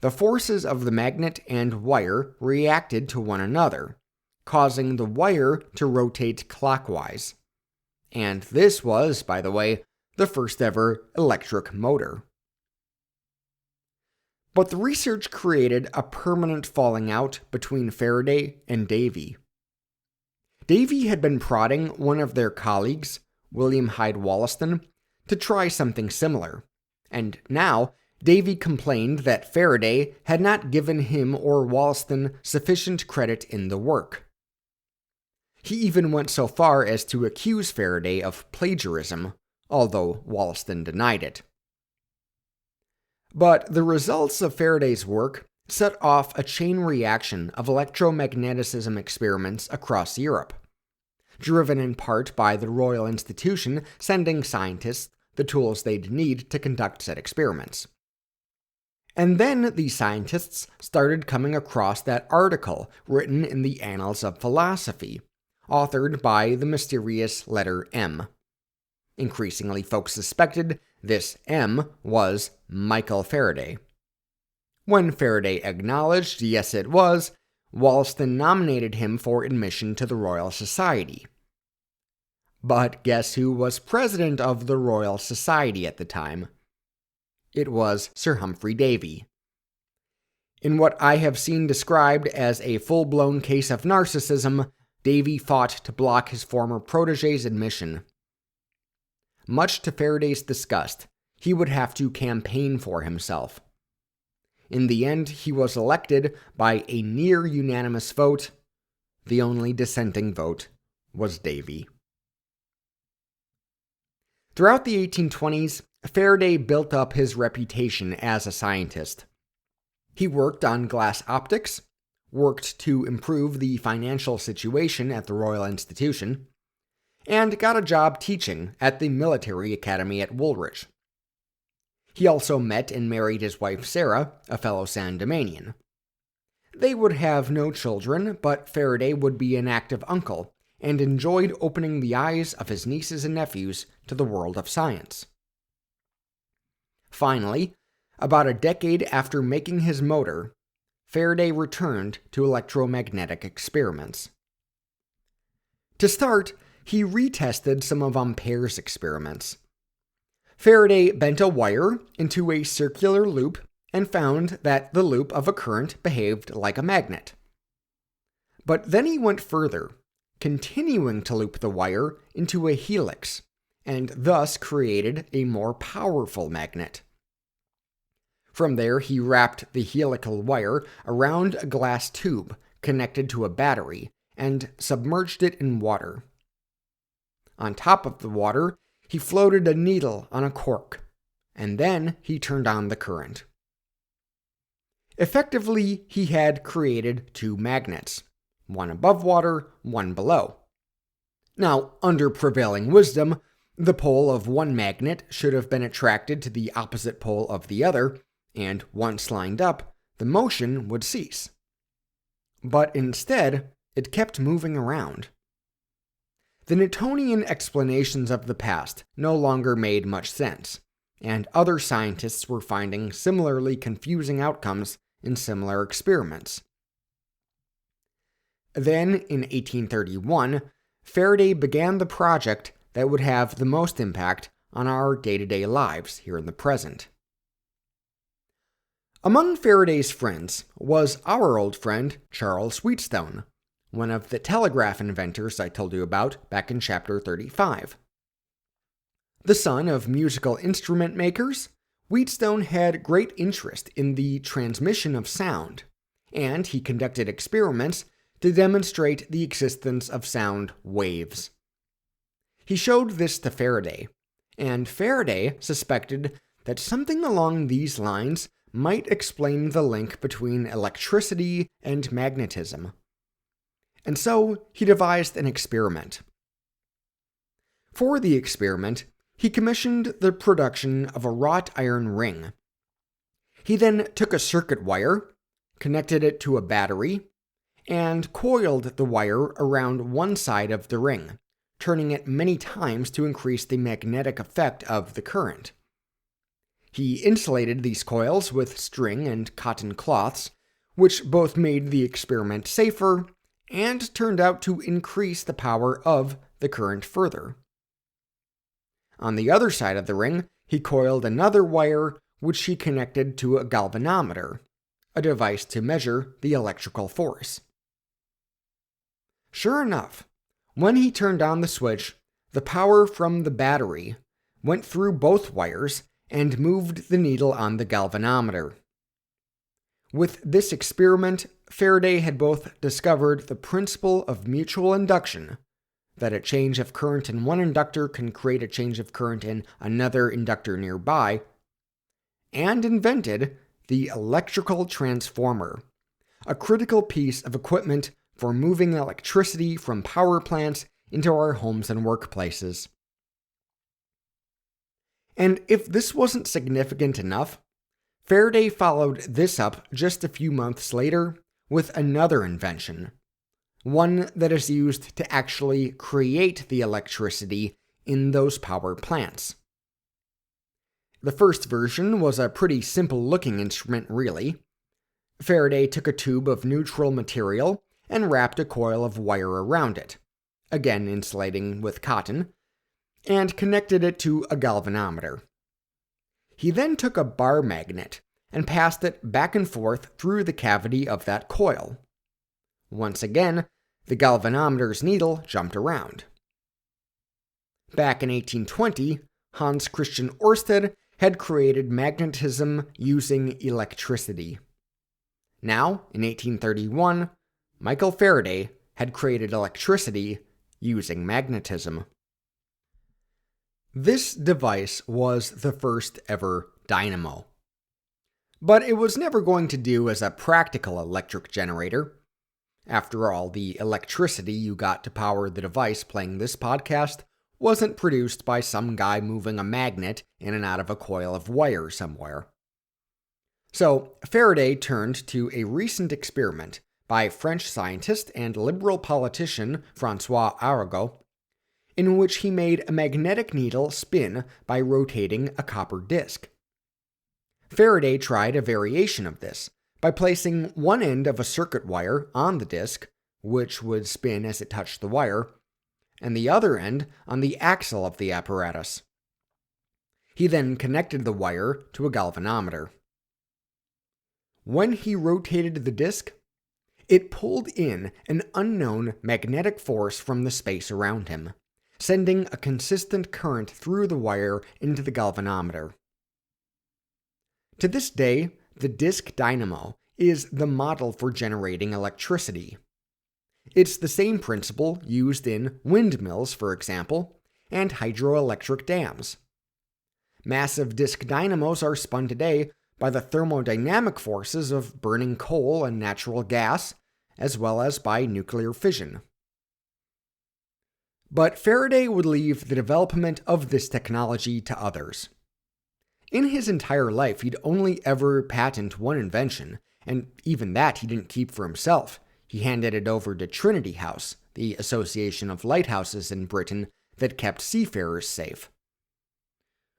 The forces of the magnet and wire reacted to one another, causing the wire to rotate clockwise. And this was, by the way, the first ever electric motor. But the research created a permanent falling out between Faraday and Davy. Davy had been prodding one of their colleagues, William Hyde Wollaston, to try something similar, and now Davy complained that Faraday had not given him or Wollaston sufficient credit in the work. He even went so far as to accuse Faraday of plagiarism, although Wollaston denied it. But the results of Faraday's work set off a chain reaction of electromagnetism experiments across Europe, driven in part by the Royal Institution sending scientists the tools they'd need to conduct said experiments. And then these scientists started coming across that article written in the Annals of Philosophy, authored by the mysterious letter M. Increasingly, folks suspected this M was Michael Faraday. When Faraday acknowledged yes it was, Wollaston nominated him for admission to the Royal Society. But guess who was president of the Royal Society at the time? It was Sir Humphrey Davy. In what I have seen described as a full-blown case of narcissism, Davy fought to block his former protege's admission. Much to Faraday's disgust, he would have to campaign for himself. In the end, he was elected by a near-unanimous vote. The only dissenting vote was Davy. Throughout the 1820s, Faraday built up his reputation as a scientist. He worked on glass optics, worked to improve the financial situation at the Royal Institution, and got a job teaching at the military academy at Woolwich. He also met and married his wife Sarah, a fellow Sandemanian. They would have no children, but Faraday would be an active uncle and enjoyed opening the eyes of his nieces and nephews to the world of science. Finally, about a decade after making his motor, Faraday returned to electromagnetic experiments. To start, he retested some of Ampere's experiments. Faraday bent a wire into a circular loop and found that the loop of a current behaved like a magnet. But then he went further, continuing to loop the wire into a helix, and thus created a more powerful magnet. From there, he wrapped the helical wire around a glass tube connected to a battery and submerged it in water. On top of the water, he floated a needle on a cork, and then he turned on the current. Effectively, he had created two magnets, one above water, one below. Now, under prevailing wisdom, the pole of one magnet should have been attracted to the opposite pole of the other, and once lined up, the motion would cease. But instead, it kept moving around. The Newtonian explanations of the past no longer made much sense, and other scientists were finding similarly confusing outcomes in similar experiments. Then, in 1831, Faraday began the project that would have the most impact on our day-to-day lives here in the present. Among Faraday's friends was our old friend Charles Wheatstone, one of the telegraph inventors I told you about back in chapter 35. The son of musical instrument makers, Wheatstone had great interest in the transmission of sound, and he conducted experiments to demonstrate the existence of sound waves. He showed this to Faraday, and Faraday suspected that something along these lines might explain the link between electricity and magnetism. And so he devised an experiment. For the experiment, he commissioned the production of a wrought iron ring. He then took a circuit wire, connected it to a battery, and coiled the wire around one side of the ring, turning it many times to increase the magnetic effect of the current. He insulated these coils with string and cotton cloths, which both made the experiment safer and turned out to increase the power of the current further. On the other side of the ring, he coiled another wire which he connected to a galvanometer, a device to measure the electrical force. Sure enough, when he turned on the switch, the power from the battery went through both wires and moved the needle on the galvanometer. With this experiment, Faraday had both discovered the principle of mutual induction, that a change of current in one inductor can create a change of current in another inductor nearby, and invented the electrical transformer, a critical piece of equipment for moving electricity from power plants into our homes and workplaces. And if this wasn't significant enough, Faraday followed this up just a few months later with another invention, one that is used to actually create the electricity in those power plants. The first version was a pretty simple-looking instrument, really. Faraday took a tube of neutral material and wrapped a coil of wire around it, again insulating with cotton, and connected it to a galvanometer. He then took a bar magnet and passed it back and forth through the cavity of that coil. Once again, the galvanometer's needle jumped around. Back in 1820, Hans Christian Ørsted had created magnetism using electricity. Now, in 1831, Michael Faraday had created electricity using magnetism. This device was the first ever dynamo. But it was never going to do as a practical electric generator. After all, the electricity you got to power the device playing this podcast wasn't produced by some guy moving a magnet in and out of a coil of wire somewhere. So, Faraday turned to a recent experiment by French scientist and liberal politician François Arago, in which he made a magnetic needle spin by rotating a copper disc. Faraday tried a variation of this by placing one end of a circuit wire on the disc, which would spin as it touched the wire, and the other end on the axle of the apparatus. He then connected the wire to a galvanometer. When he rotated the disc, it pulled in an unknown magnetic force from the space around him, sending a consistent current through the wire into the galvanometer. To this day, the disc dynamo is the model for generating electricity. It's the same principle used in windmills, for example, and hydroelectric dams. Massive disc dynamos are spun today by the thermodynamic forces of burning coal and natural gas, as well as by nuclear fission. But Faraday would leave the development of this technology to others. In his entire life, he'd only ever patent one invention, and even that he didn't keep for himself. He handed it over to Trinity House, the association of lighthouses in Britain that kept seafarers safe.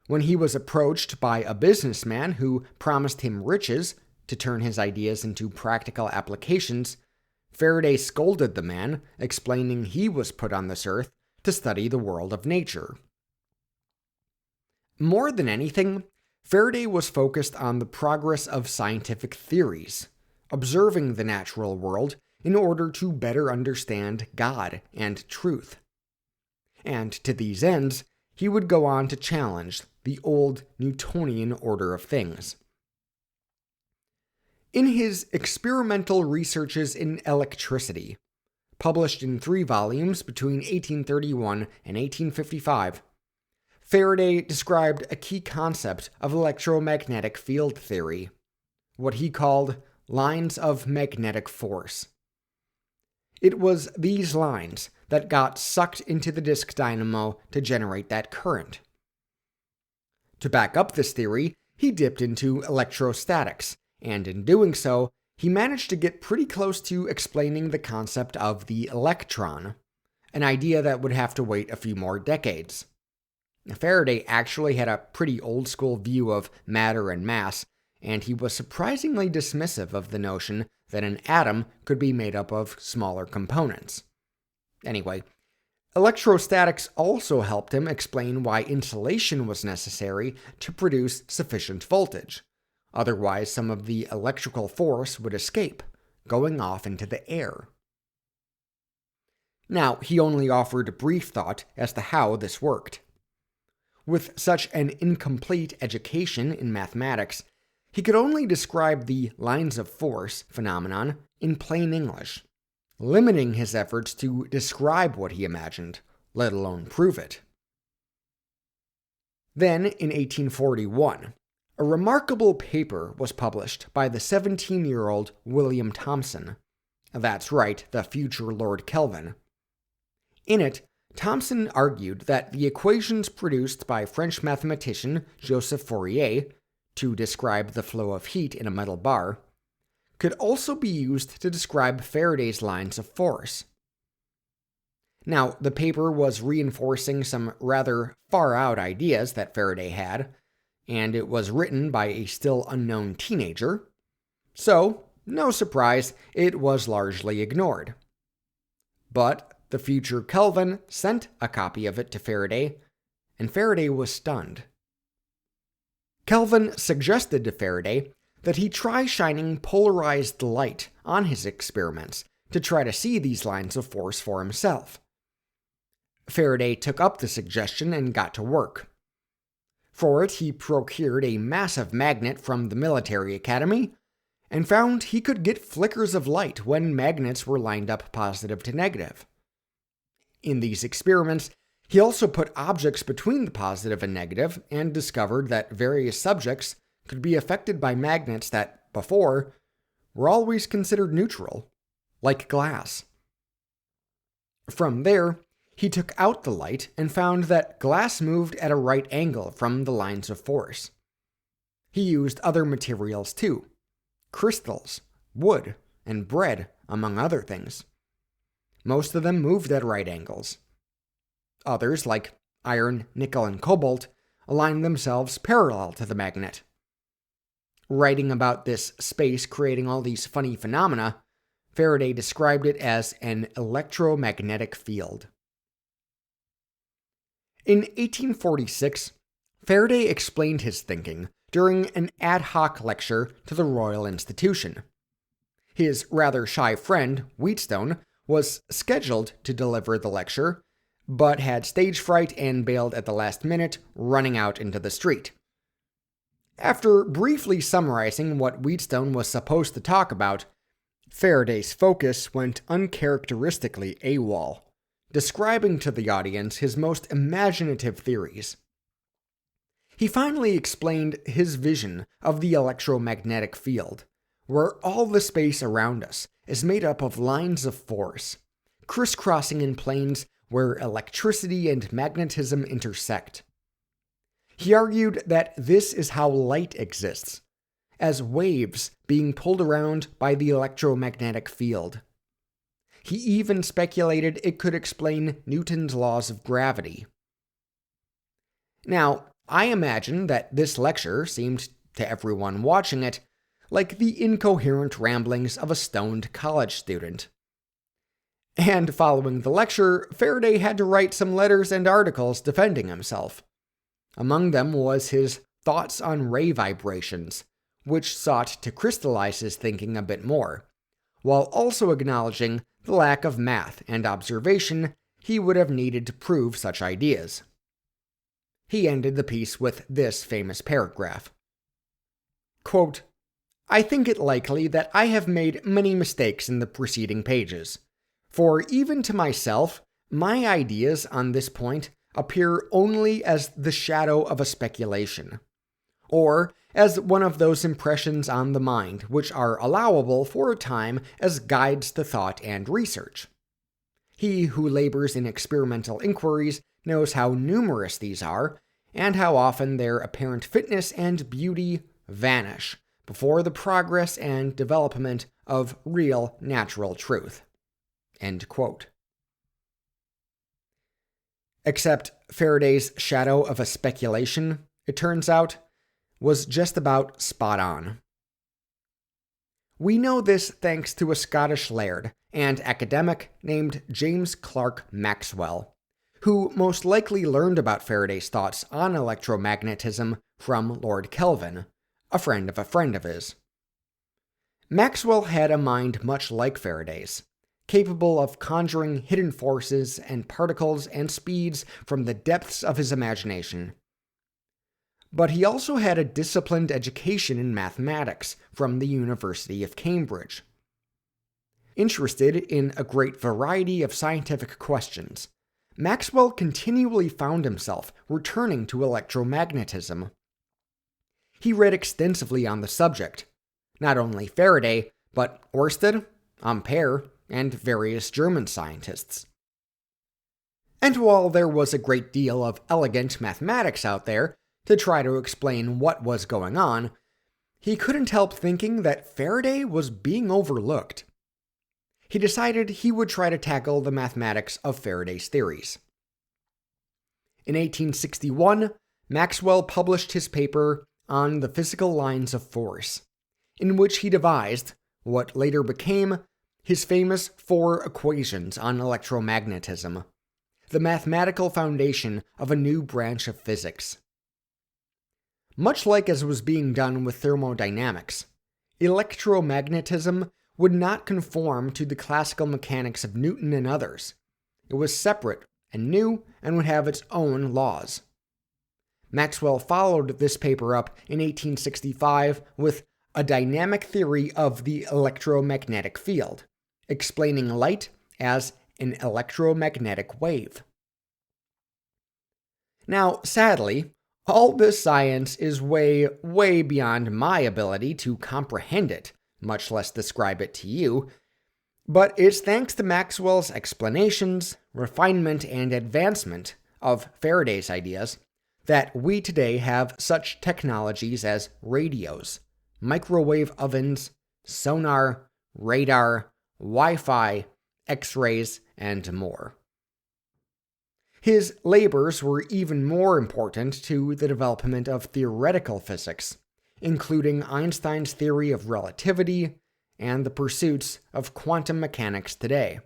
When he was approached by a businessman who promised him riches to turn his ideas into practical applications, Faraday scolded the man, explaining he was put on this earth to study the world of nature. More than anything, Faraday was focused on the progress of scientific theories, observing the natural world in order to better understand God and truth. And to these ends, he would go on to challenge the old Newtonian order of things. In his experimental researches in electricity, published in 3 volumes between 1831 and 1855, Faraday described a key concept of electromagnetic field theory, what he called lines of magnetic force. It was these lines that got sucked into the disc dynamo to generate that current. To back up this theory, he dipped into electrostatics, and in doing so, he managed to get pretty close to explaining the concept of the electron, an idea that would have to wait a few more decades. Faraday actually had a pretty old-school view of matter and mass, and he was surprisingly dismissive of the notion that an atom could be made up of smaller components. Anyway, Electrostatics also helped him explain why insulation was necessary to produce sufficient voltage. Otherwise, some of the electrical force would escape, going off into the air. Now, he only offered brief thought as to how this worked. With such an incomplete education in mathematics, he could only describe the lines of force phenomenon in plain English, limiting his efforts to describe what he imagined, let alone prove it. Then, in 1841, a remarkable paper was published by the 17-year-old William Thomson. That's right, the future Lord Kelvin. In it, Thomson argued that the equations produced by French mathematician Joseph Fourier to describe the flow of heat in a metal bar could also be used to describe Faraday's lines of force. Now, the paper was reinforcing some rather far-out ideas that Faraday had, and it was written by a still unknown teenager, so, no surprise, it was largely ignored. But the future Kelvin sent a copy of it to Faraday, and Faraday was stunned. Kelvin suggested to Faraday that he try shining polarized light on his experiments to try to see these lines of force for himself. Faraday took up the suggestion and got to work. For it, he procured a massive magnet from the military academy and found he could get flickers of light when magnets were lined up positive to negative. In these experiments, he also put objects between the positive and negative and discovered that various subjects could be affected by magnets that, before, were always considered neutral, like glass. From there, he took out the light and found that glass moved at a right angle from the lines of force. He used other materials too, crystals, wood, and bread, among other things. Most of them moved at right angles. Others, like iron, nickel, and cobalt, aligned themselves parallel to the magnet. Writing about this space creating all these funny phenomena, Faraday described it as an electromagnetic field. In 1846, Faraday explained his thinking during an ad hoc lecture to the Royal Institution. His rather shy friend, Wheatstone, was scheduled to deliver the lecture, but had stage fright and bailed at the last minute, running out into the street. After briefly summarizing what Wheatstone was supposed to talk about, Faraday's focus went uncharacteristically AWOL, describing to the audience his most imaginative theories. He finally explained his vision of the electromagnetic field, where all the space around us is made up of lines of force, crisscrossing in planes where electricity and magnetism intersect. He argued that this is how light exists, as waves being pulled around by the electromagnetic field. He even speculated it could explain Newton's laws of gravity. Now, I imagine that this lecture seemed to everyone watching it like the incoherent ramblings of a stoned college student. And following the lecture, Faraday had to write some letters and articles defending himself. Among them was his Thoughts on Ray Vibrations, which sought to crystallize his thinking a bit more, while also acknowledging the lack of math and observation he would have needed to prove such ideas. He ended the piece with this famous paragraph. Quote, "I think it likely that I have made many mistakes in the preceding pages, for even to myself, my ideas on this point appear only as the shadow of a speculation, or as one of those impressions on the mind which are allowable for a time as guides to thought and research. He who labors in experimental inquiries knows how numerous these are, and how often their apparent fitness and beauty vanish before the progress and development of real natural truth." End quote. Except Faraday's shadow of a speculation, it turns out, was just about spot on. We know this thanks to a Scottish laird and academic named James Clerk Maxwell, who most likely learned about Faraday's thoughts on electromagnetism from Lord Kelvin, a friend of his. Maxwell had a mind much like Faraday's, capable of conjuring hidden forces and particles and speeds from the depths of his imagination. But he also had a disciplined education in mathematics from the University of Cambridge. Interested in a great variety of scientific questions, Maxwell continually found himself returning to electromagnetism. He read extensively on the subject, not only Faraday, but Ørsted, Ampere, and various German scientists. And while there was a great deal of elegant mathematics out there to try to explain what was going on, he couldn't help thinking that Faraday was being overlooked. He decided he would try to tackle the mathematics of Faraday's theories. In 1861, Maxwell published his paper on the physical lines of force, in which he devised what later became his famous 4 equations on electromagnetism, the mathematical foundation of a new branch of physics. Much like as was being done with thermodynamics, electromagnetism would not conform to the classical mechanics of Newton and others. It was separate and new and would have its own laws. Maxwell followed this paper up in 1865 with a dynamic theory of the electromagnetic field, explaining light as an electromagnetic wave. Now, sadly, all this science is way, way beyond my ability to comprehend it, much less describe it to you, but it's thanks to Maxwell's explanations, refinement, and advancement of Faraday's ideas that we today have such technologies as radios, microwave ovens, sonar, radar, Wi-Fi, X-rays, and more. His labors were even more important to the development of theoretical physics, including Einstein's theory of relativity and the pursuits of quantum mechanics today.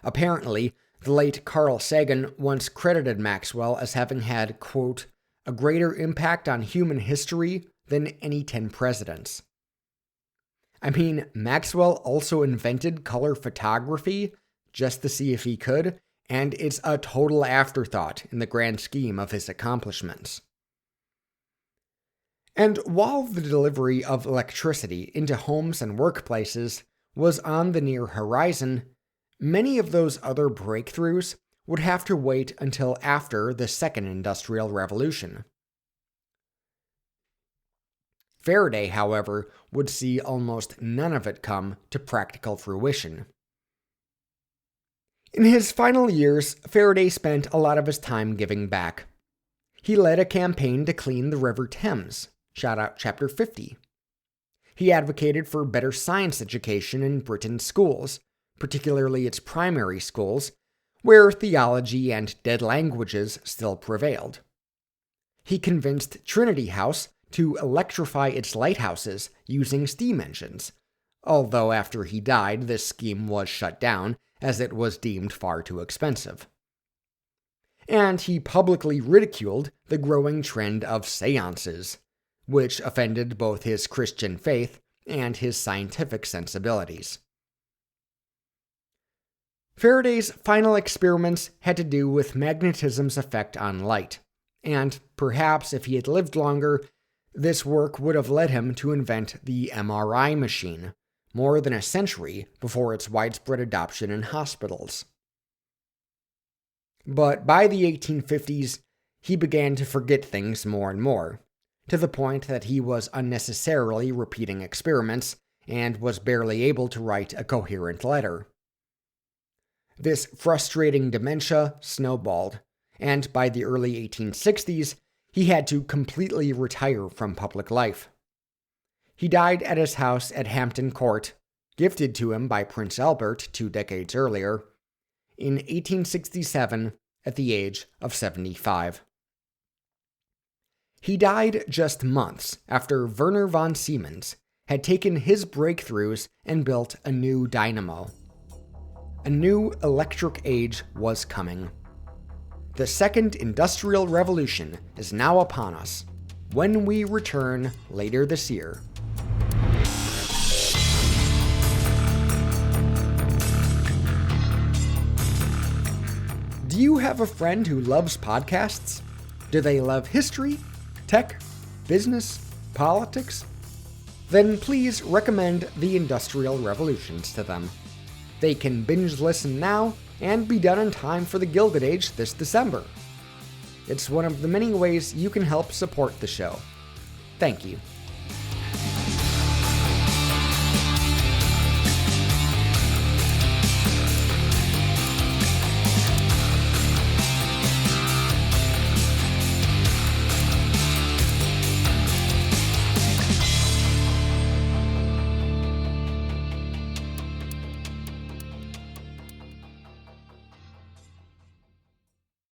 Apparently, the late Carl Sagan once credited Maxwell as having had, quote, a greater impact on human history than any 10 presidents. I mean, Maxwell also invented color photography just to see if he could, and it's a total afterthought in the grand scheme of his accomplishments. And while the delivery of electricity into homes and workplaces was on the near horizon, many of those other breakthroughs would have to wait until after the Second Industrial Revolution. Faraday, however, would see almost none of it come to practical fruition. In his final years, Faraday spent a lot of his time giving back. He led a campaign to clean the River Thames. Shout out Chapter 50. He advocated for better science education in Britain's schools, particularly its primary schools, where theology and dead languages still prevailed. He convinced Trinity House to electrify its lighthouses using steam engines, although after he died this scheme was shut down as it was deemed far too expensive. And he publicly ridiculed the growing trend of seances, which offended both his Christian faith and his scientific sensibilities. Faraday's final experiments had to do with magnetism's effect on light, and perhaps if he had lived longer, this work would have led him to invent the MRI machine, more than a century before its widespread adoption in hospitals. But by the 1850s, he began to forget things more and more, to the point that he was unnecessarily repeating experiments and was barely able to write a coherent letter. This frustrating dementia snowballed, and by the early 1860s, he had to completely retire from public life. He died at his house at Hampton Court, gifted to him by Prince Albert 2 decades earlier, in 1867 at the age of 75. He died just months after Werner von Siemens had taken his breakthroughs and built a new dynamo. A new electric age was coming. The second industrial revolution is now upon us when we return later this year. Do you have a friend who loves podcasts? Do they love history, tech, business, politics? Then please recommend The Industrial Revolutions to them. They can binge listen now and be done in time for the Gilded Age this December. It's one of the many ways you can help support the show. Thank you.